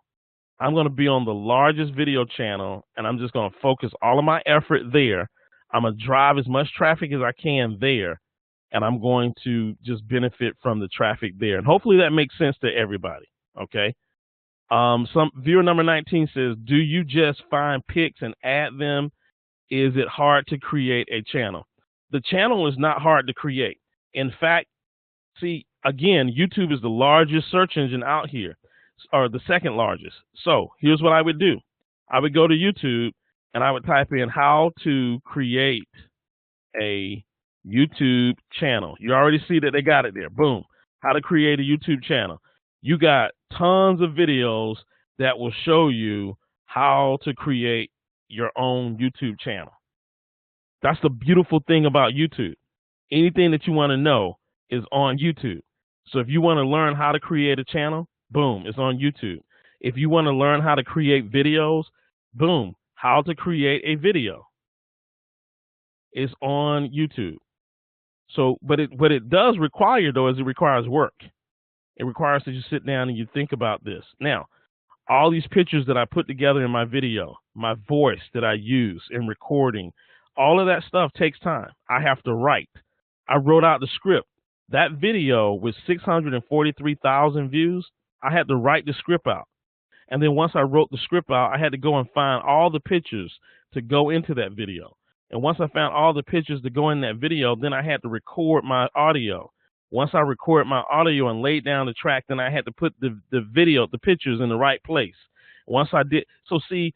I'm going to be on the largest video channel, and I'm just going to focus all of my effort there. I'm going to drive as much traffic as I can there, and I'm going to just benefit from the traffic there. And hopefully that makes sense to everybody, okay? Some viewer number 19 says, do you just find pics and add them? Is it hard to create a channel? The channel is not hard to create. In fact, see, again, YouTube is the largest search engine out here, or the second largest. So here's what I would do. I would go to YouTube and I would type in how to create a YouTube channel. You already see that they got it there. Boom. How to create a YouTube channel. You got tons of videos that will show you how to create your own YouTube channel. That's the beautiful thing about YouTube. Anything that you want to know is on YouTube. So if you want to learn how to create a channel, boom, it's on YouTube. If you want to learn how to create videos, boom, how to create a video is on YouTube. So, but what it does require though is it requires work. It requires that you sit down and you think about this. Now, all these pictures that I put together in my video, my voice that I use in recording, all of that stuff takes time. I have to write. I wrote out the script. That video with 643,000 views, I had to write the script out. And then once I wrote the script out, I had to go and find all the pictures to go into that video. And once I found all the pictures to go in that video, then I had to record my audio. Once I recorded my audio and laid down the track, then I had to put the video, the pictures in the right place. Once I did, so see,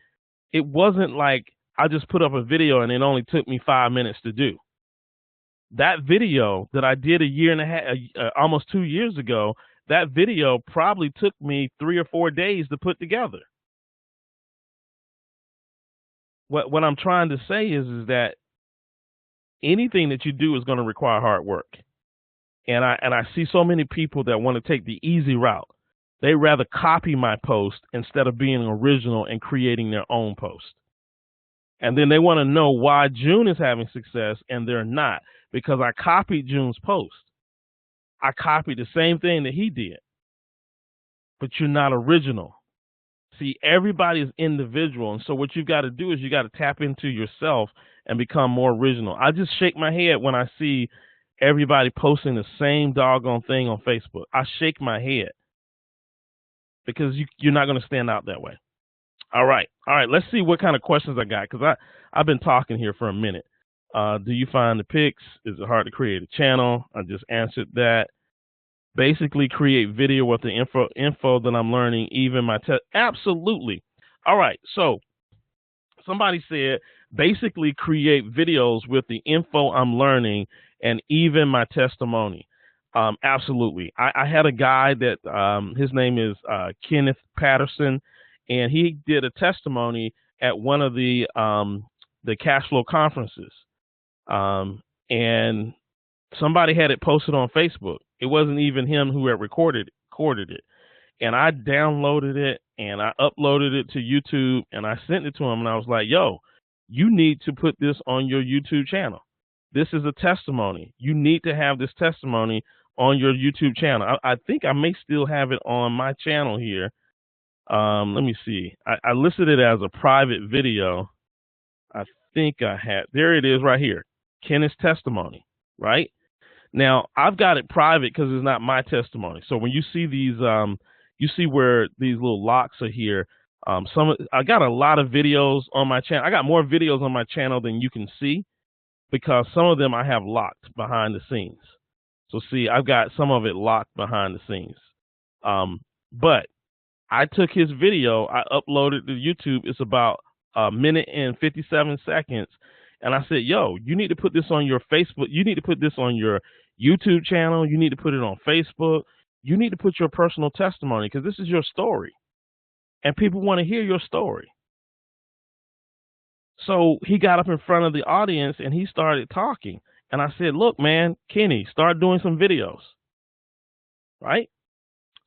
it wasn't like I just put up a video and it only took me 5 minutes to do. That video that I did a year and a half, almost 2 years ago, that video probably took me 3 or 4 days to put together. What I'm trying to say is that anything that you do is going to require hard work. And I see so many people that want to take the easy route. They rather copy my post instead of being original and creating their own post. And then they want to know why June is having success and they're not, because I copied June's post. I copied the same thing that he did, but you're not original. See, everybody is individual. And so what you've got to do is you got to tap into yourself and become more original. I just shake my head when I see everybody posting the same doggone thing on Facebook. I shake my head because you're not going to stand out that way. All right. Let's see what kind of questions I got, because I've been talking here for a minute. Do you find the pics? Is it hard to create a channel? I just answered that. Basically, create video with the info that I'm learning, even my test. Absolutely. All right. So somebody said, basically create videos with the info I'm learning and even my testimony. Absolutely. I had a guy that his name is Kenneth Patterson, and he did a testimony at one of the cash flow conferences. And somebody had it posted on Facebook. It wasn't even him who had recorded it. And I downloaded it and I uploaded it to YouTube and I sent it to him and I was like, yo, you need to put this on your YouTube channel. This is a testimony. You need to have this testimony on your YouTube channel. I think I may still have it on my channel here. Let me see. I listed it as a private video. I think I had, there it is right here. Kenneth's testimony, right? Now, I've got it private because it's not my testimony. So when you see these, you see where these little locks are here. I got a lot of videos on my channel. I got more videos on my channel than you can see because some of them I have locked behind the scenes. So see, I've got some of it locked behind the scenes. But I took his video, I uploaded to YouTube. It's about a minute and 57 seconds. And I said, yo, you need to put this on your Facebook. You need to put this on your YouTube channel. You need to put it on Facebook. You need to put your personal testimony because this is your story. And people want to hear your story. So he got up in front of the audience and he started talking. And I said, look, man, Kenny, start doing some videos. Right?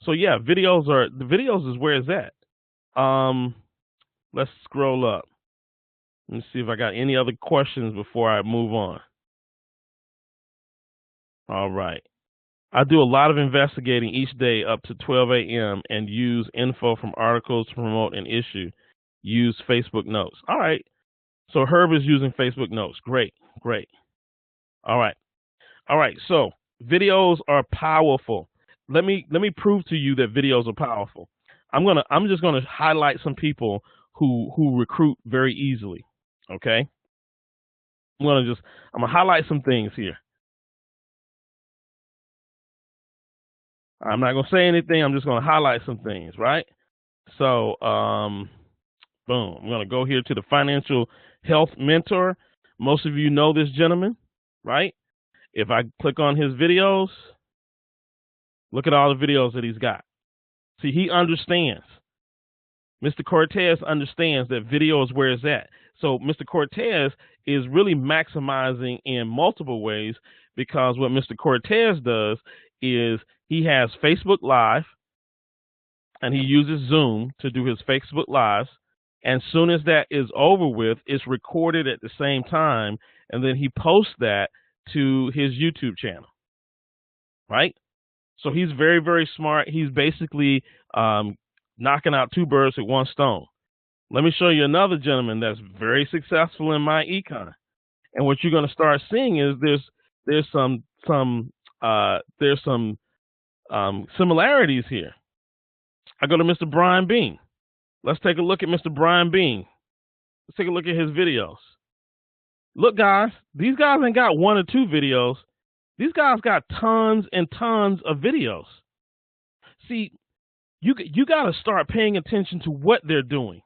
So yeah, the videos is where it's at. Let's scroll up. Let me see if I got any other questions before I move on. All right. I do a lot of investigating each day up to 12 a.m. and use info from articles to promote an issue. Use Facebook notes. All right. So Herb is using Facebook notes. Great. All right. So videos are powerful. Let me prove to you that videos are powerful. I'm just gonna highlight some people who recruit very easily. Okay. I'm gonna highlight some things here. I'm not gonna say anything. I'm just gonna highlight some things, right? So, boom. I'm gonna go here to the Financial Health Mentor. Most of you know this gentleman, right? If I click on his videos, look at all the videos that he's got. See, he understands. Mr. Cortez understands that video is where it's at. So Mr. Cortez is really maximizing in multiple ways because what Mr. Cortez does is he has Facebook Live and he uses Zoom to do his Facebook Lives. And as soon as that is over with, it's recorded at the same time. And then he posts that to his YouTube channel, right? So he's very, very smart. He's basically knocking out two birds with one stone. Let me show you another gentleman that's very successful in my econ. And what you're going to start seeing is there's some similarities here. I go to Mr. Brian Bean. Let's take a look at Mr. Brian Bean. Let's take a look at his videos. Look, guys, these guys ain't got one or two videos. These guys got tons and tons of videos. See, you got to start paying attention to what they're doing.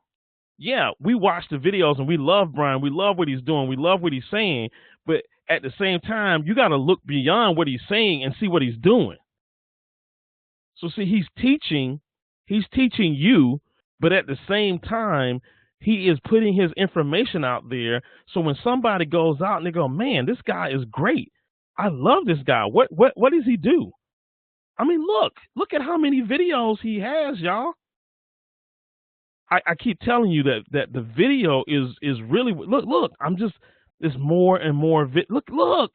Yeah, we watch the videos and we love Brian. We love what he's doing. We love what he's saying. But at the same time, you got to look beyond what he's saying and see what he's doing. So see, he's teaching you, but at the same time, he is putting his information out there. So when somebody goes out and they go, man, this guy is great. I love this guy. What does he do? I mean, look at how many videos he has, y'all. I keep telling you that the video is really look. There's more and more look. Look.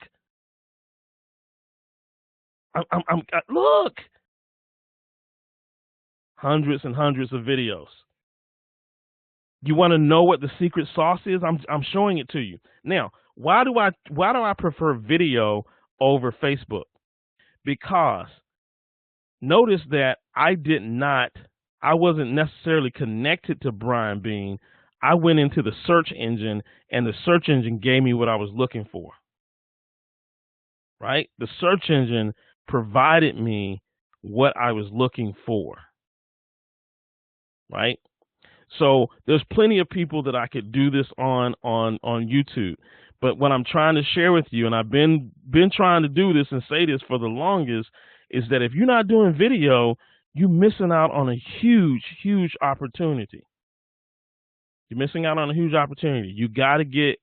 Hundreds and hundreds of videos. You want to know what the secret sauce is? I'm showing it to you. Now, why do I prefer video over Facebook? Because notice that I wasn't necessarily connected to Brian Bean. I went into the search engine and the search engine gave me what I was looking for. Right? The search engine provided me what I was looking for. Right? So there's plenty of people that I could do this on YouTube. But what I'm trying to share with you, and I've been trying to do this and say this for the longest, is that if you're not doing video, you're missing out on a huge, huge opportunity. You're missing out on a huge opportunity. You got to get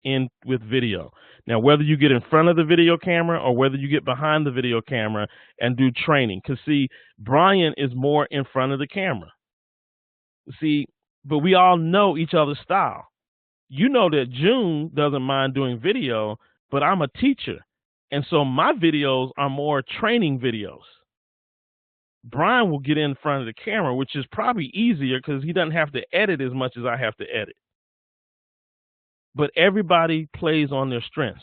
in with video. Now, whether you get in front of the video camera or whether you get behind the video camera and do training. Because, see, Brian is more in front of the camera. See, but we all know each other's style. You know that June doesn't mind doing video, but I'm a teacher. And so my videos are more training videos. Brian will get in front of the camera, which is probably easier because he doesn't have to edit as much as I have to edit. But everybody plays on their strengths.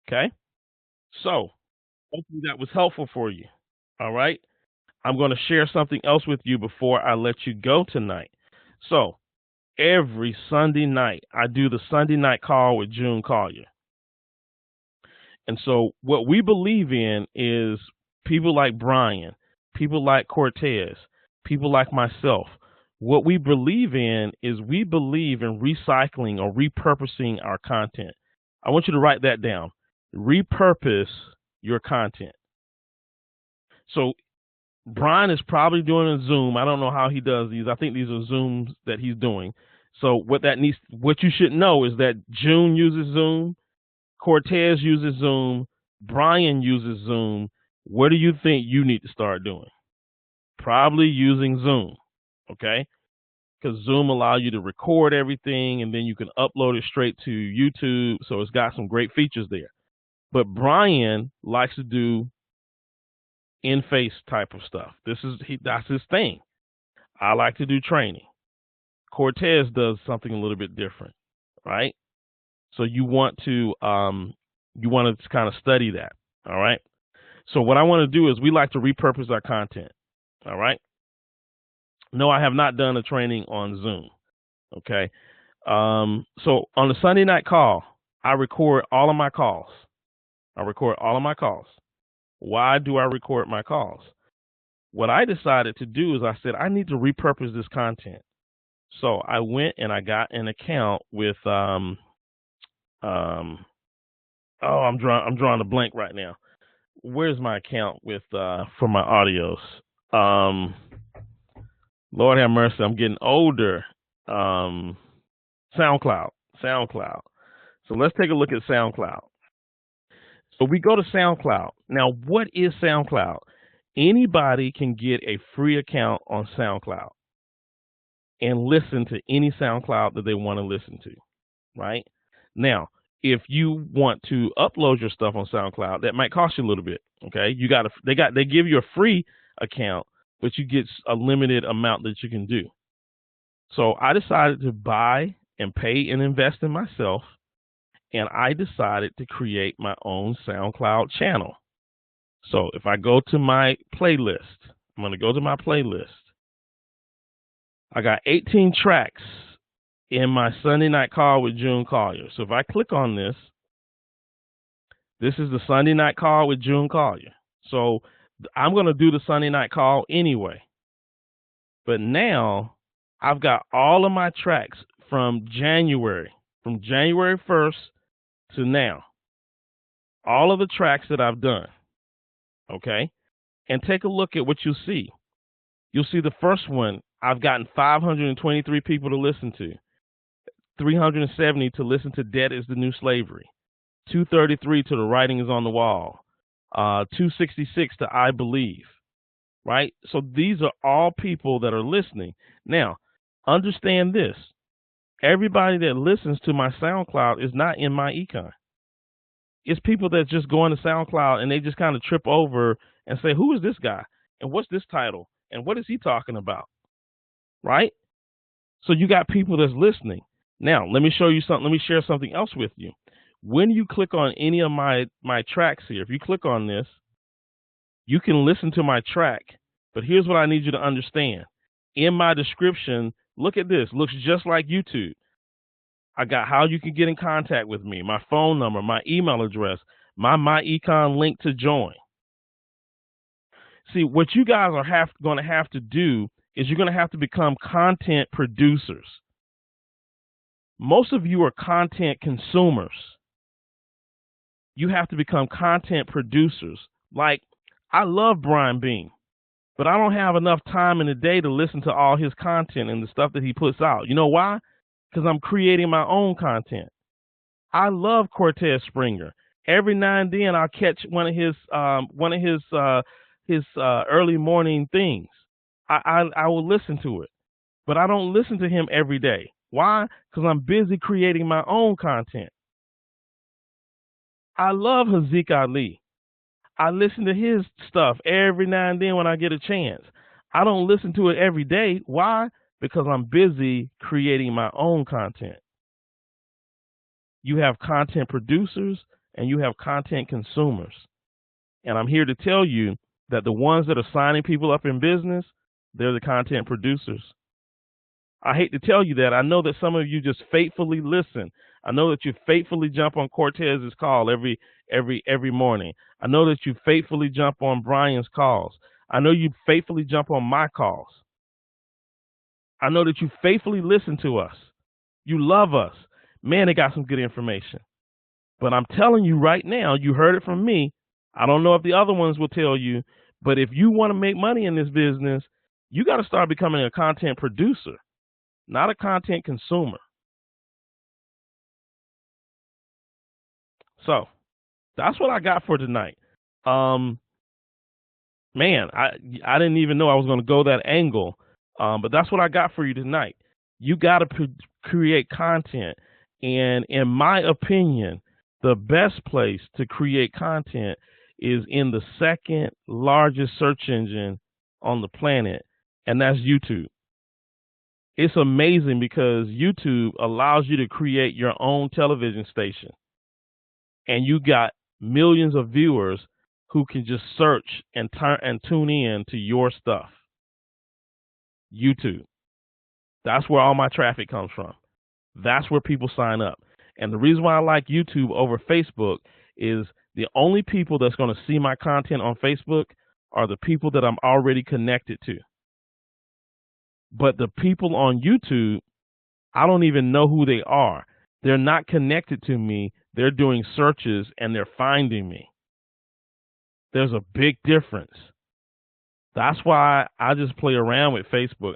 Okay? So, hopefully that was helpful for you. All right? I'm going to share something else with you before I let you go tonight. So, every Sunday night, I do the Sunday night call with June Collier. And so what we believe in is people like Brian, people like Cortez, people like myself. What we believe in is we believe in recycling or repurposing our content. I want you to write that down. Repurpose your content. So Brian is probably doing a Zoom. I don't know how he does these. I think these are Zooms that he's doing. So what you should know is that June uses Zoom, Cortez uses Zoom, Brian uses Zoom. What do you think you need to start doing? Probably using Zoom, okay? Because Zoom allows you to record everything and then you can upload it straight to YouTube. So it's got some great features there. But Brian likes to do in-face type of stuff. That's his thing. I like to do training. Cortez does something a little bit different, right? So you want to kind of study that, all right? So what I want to do is we like to repurpose our content, all right? No, I have not done a training on Zoom, okay? So on the Sunday night call, I record all of my calls. Why do I record my calls? What I decided to do is I said, I need to repurpose this content. So I went and I got an account with, I'm drawing a blank right now. Where's my account with, for my audios? Lord have mercy, I'm getting older. SoundCloud. So let's take a look at SoundCloud. So we go to SoundCloud. Now, what is SoundCloud? Anybody can get a free account on SoundCloud and listen to any SoundCloud that they want to listen to, right? Now, if you want to upload your stuff on SoundCloud, that might cost you a little bit. Okay, they give you a free account, but you get a limited amount that you can do. So I decided to buy and pay and invest in myself, and I decided to create my own SoundCloud channel. So if I go to my playlist, I'm going to go to my playlist. I got 18 tracks in my Sunday Night Call with June Collier. So if I click on this, this is the Sunday Night Call with June Collier. So I'm going to do the Sunday Night Call anyway. But now I've got all of my tracks from January 1st to now. All of the tracks that I've done. Okay? And take a look at what you'll see. You'll see the first one, I've gotten 523 people to listen to. 370 to listen to Debt is the New Slavery. 233 to The Writing is on the Wall. 266 to I Believe. Right? So these are all people that are listening. Now, understand this. Everybody that listens to my SoundCloud is not in my econ. It's people that just go into SoundCloud and they just kind of trip over and say, who is this guy? And what's this title? And what is he talking about? Right? So you got people that's listening. Now, let me show you something. Let me share something else with you. When you click on any of my tracks here, if you click on this, you can listen to my track. But here's what I need you to understand. In my description, look at this. Looks just like YouTube. I got how you can get in contact with me, my phone number, my email address, my econ link to join. See, what you guys are going to have to do is you're going to have to become content producers. Most of you are content consumers. You have to become content producers. Like, I love Brian Beam, but I don't have enough time in the day to listen to all his content and the stuff that he puts out. You know why? Because I'm creating my own content. I love Cortez Springer. Every now and then I'll catch one of his early morning things. I will listen to it, but I don't listen to him every day. Why? Because I'm busy creating my own content. I love Haziq Ali. I listen to his stuff every now and then when I get a chance. I don't listen to it every day. Why? Because I'm busy creating my own content. You have content producers and you have content consumers. And I'm here to tell you that the ones that are signing people up in business, they're the content producers. I hate to tell you that. I know that some of you just faithfully listen. I know that you faithfully jump on Cortez's call every morning. I know that you faithfully jump on Brian's calls. I know you faithfully jump on my calls. I know that you faithfully listen to us. You love us. Man, they got some good information. But I'm telling you right now, you heard it from me. I don't know if the other ones will tell you, but if you want to make money in this business, you got to start becoming a content producer, not a content consumer. So that's what I got for tonight. Man, I didn't even know I was going to go that angle, but that's what I got for you tonight. You got to create content, and in my opinion, the best place to create content is in the second largest search engine on the planet, and that's YouTube. It's amazing because YouTube allows you to create your own television station, and you got millions of viewers who can just search and tune in to your stuff. YouTube. That's where all my traffic comes from. That's where people sign up. And the reason why I like YouTube over Facebook is the only people that's going to see my content on Facebook are the people that I'm already connected to. But the people on YouTube, I don't even know who they are. They're not connected to me. They're doing searches and they're finding me. There's a big difference. That's why I just play around with Facebook.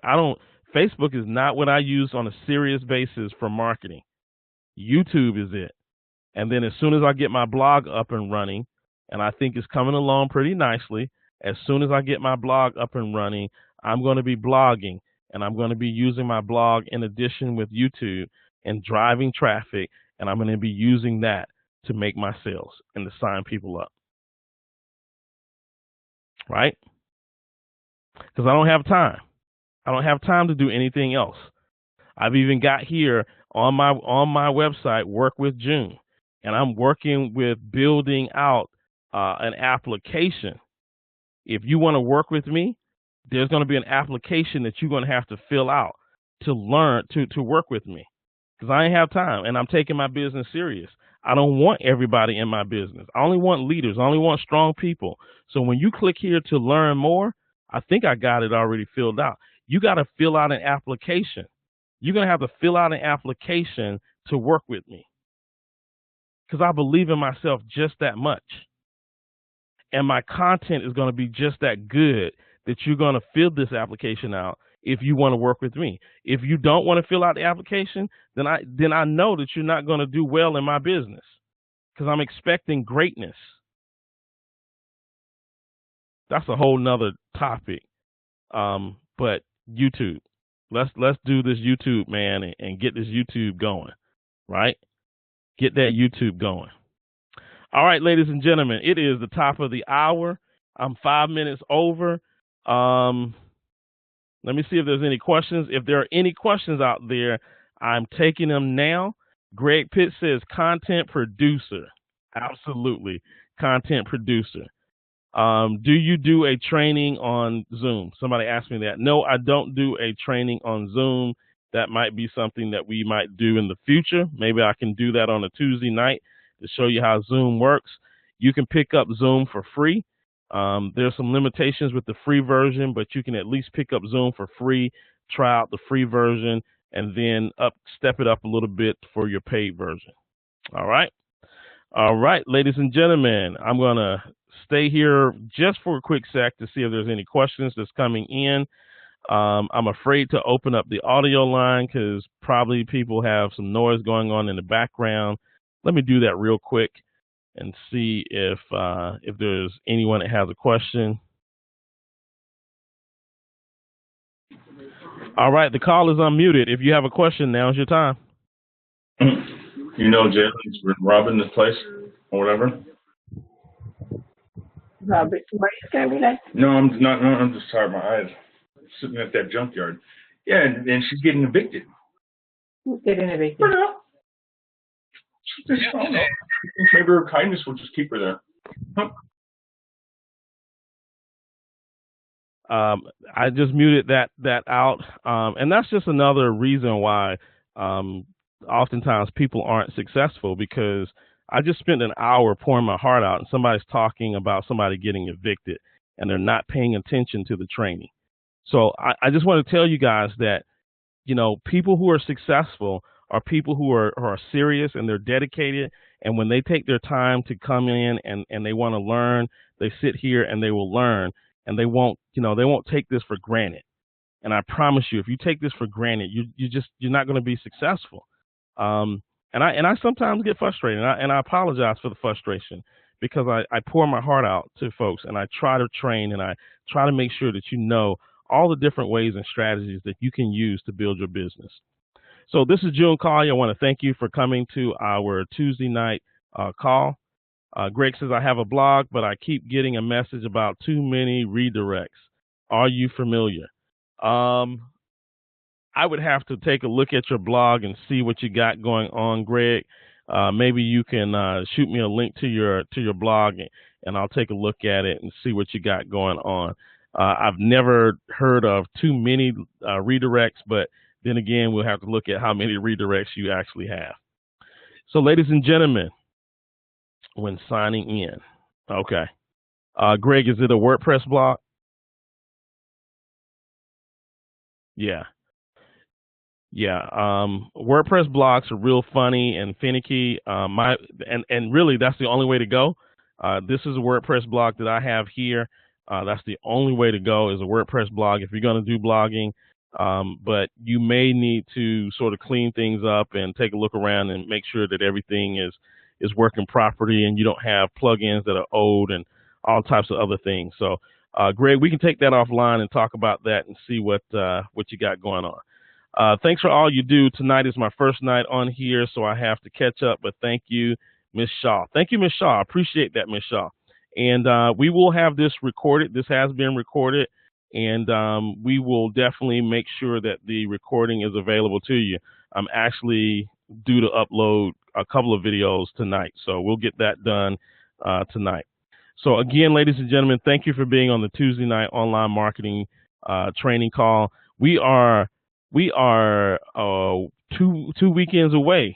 Facebook is not what I use on a serious basis for marketing. YouTube is it. And then as soon as I get my blog up and running, and I think it's coming along pretty nicely, as soon as I get my blog up and running, I'm going to be blogging, and I'm going to be using my blog in addition with YouTube and driving traffic and I'm going to be using that to make my sales and to sign people up, right? Because I don't have time. I don't have time to do anything else. I've even got here on my website, Work with June, and I'm working with building out an application. If you want to work with me, there's going to be an application that you're going to have to fill out to learn to work with me, because I ain't have time, and I'm taking my business serious. I don't want everybody in my business. I only want leaders. I only want strong people. So when you click here to learn more, I think I got it already filled out. You got to fill out an application. You're going to have to fill out an application to work with me, because I believe in myself just that much. And my content is going to be just that good that you're going to fill this application out if you want to work with me. If you don't want to fill out the application, then I know that you're not going to do well in my business, because I'm expecting greatness. That's a whole nother topic. But YouTube, let's do this YouTube, man, and get this YouTube going, right? Get that YouTube going. All right, ladies and gentlemen, it is the top of the hour. I'm 5 minutes over. Let me see if there's any questions. If there are any questions out there, I'm taking them now. Greg Pitt says content producer. Absolutely, content producer. Do you do a training on Zoom? Somebody asked me that. No, I don't do a training on Zoom. That might be something that we might do in the future. Maybe I can do that on a Tuesday night to show you how Zoom works. You can pick up Zoom for free. There's some limitations with the free version, but you can at least pick up Zoom for free, try out the free version, and then step it up a little bit for your paid version. All right. All right, ladies and gentlemen, I'm going to stay here just for a quick sec to see if there's any questions that's coming in. I'm afraid to open up the audio line because probably people have some noise going on in the background. Let me do that real quick and see if there's anyone that has a question. All right, the call is unmuted. If you have a question, now's your time. You know, Jalen's robbing this place or whatever. Robert, why are you scared me like? No, I'm not. No, I'm just tired. My eyes sitting at that junkyard. Yeah, and she's getting evicted. Who's getting evicted? I don't know. Maybe her kindness will just keep her there. Huh. I just muted that out, and that's just another reason why oftentimes people aren't successful, because I just spent an hour pouring my heart out and somebody's talking about somebody getting evicted and they're not paying attention to the training. So I just want to tell you guys that, you know, people who are successful are people who are serious and they're dedicated. And when they take their time to come in and they want to learn, they sit here and they will learn, and they won't take this for granted. And I promise you, if you take this for granted, you're not going to be successful. And I sometimes get frustrated, and I apologize for the frustration, because I pour my heart out to folks, and I try to train, and I try to make sure that you know all the different ways and strategies that you can use to build your business. So this is June Collier. I want to thank you for coming to our Tuesday night call. Greg says, I have a blog, but I keep getting a message about too many redirects. Are you familiar? I would have to take a look at your blog and see what you got going on, Greg. Maybe you can shoot me a link to your blog, and I'll take a look at it and see what you got going on. I've never heard of too many redirects, but then again, we'll have to look at how many redirects you actually have. So, ladies and gentlemen, when signing in, okay. Greg, is it a WordPress blog? Yeah. Yeah, WordPress blogs are real funny and finicky. And really, that's the only way to go. This is a WordPress blog that I have here. That's the only way to go, is a WordPress blog if you're going to do blogging. But you may need to sort of clean things up and take a look around and make sure that everything is working properly, and you don't have plugins that are old and all types of other things. So, Greg, we can take that offline and talk about that and see what you got going on. Thanks for all you do. Tonight is my first night on here, so I have to catch up. But thank you, Miss Shaw. Thank you, Miss Shaw. I appreciate that, Miss Shaw. And we will have this recorded. This has been recorded, and we will definitely make sure that the recording is available to you. I'm actually due to upload a couple of videos tonight, so we'll get that done tonight. So again, ladies and gentlemen, thank you for being on the Tuesday night online marketing training call. We are 2 weekends away,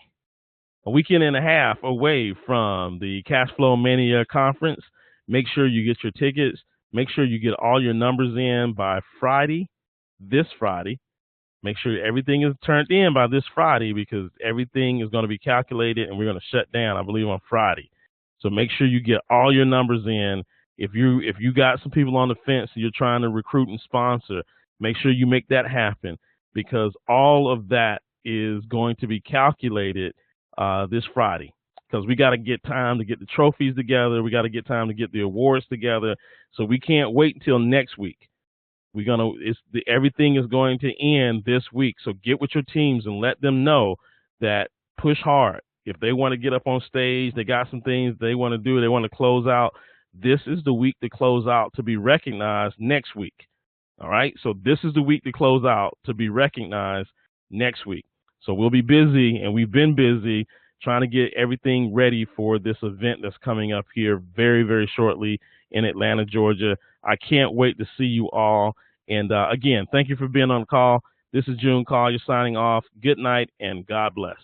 a weekend and a half away from the Cash Flow Mania conference. Make sure you get your tickets. Make sure you get all your numbers in by Friday, this Friday. Make sure everything is turned in by this Friday, because everything is going to be calculated and we're going to shut down, I believe, on Friday. So make sure you get all your numbers in. If you got some people on the fence and you're trying to recruit and sponsor, make sure you make that happen, because all of that is going to be calculated this Friday, because we got to get time to get the trophies together. We got to get time to get the awards together. So we can't wait until next week. Everything is going to end this week. So get with your teams and let them know that push hard. If they want to get up on stage, they got some things they want to do, they want to close out. This is the week to close out to be recognized next week. All right. So this is the week to close out to be recognized next week. So we'll be busy, and we've been busy trying to get everything ready for this event that's coming up here very, very shortly in Atlanta, Georgia. I can't wait to see you all. And again, thank you for being on the call. This is June Call. You're signing off. Good night and God bless.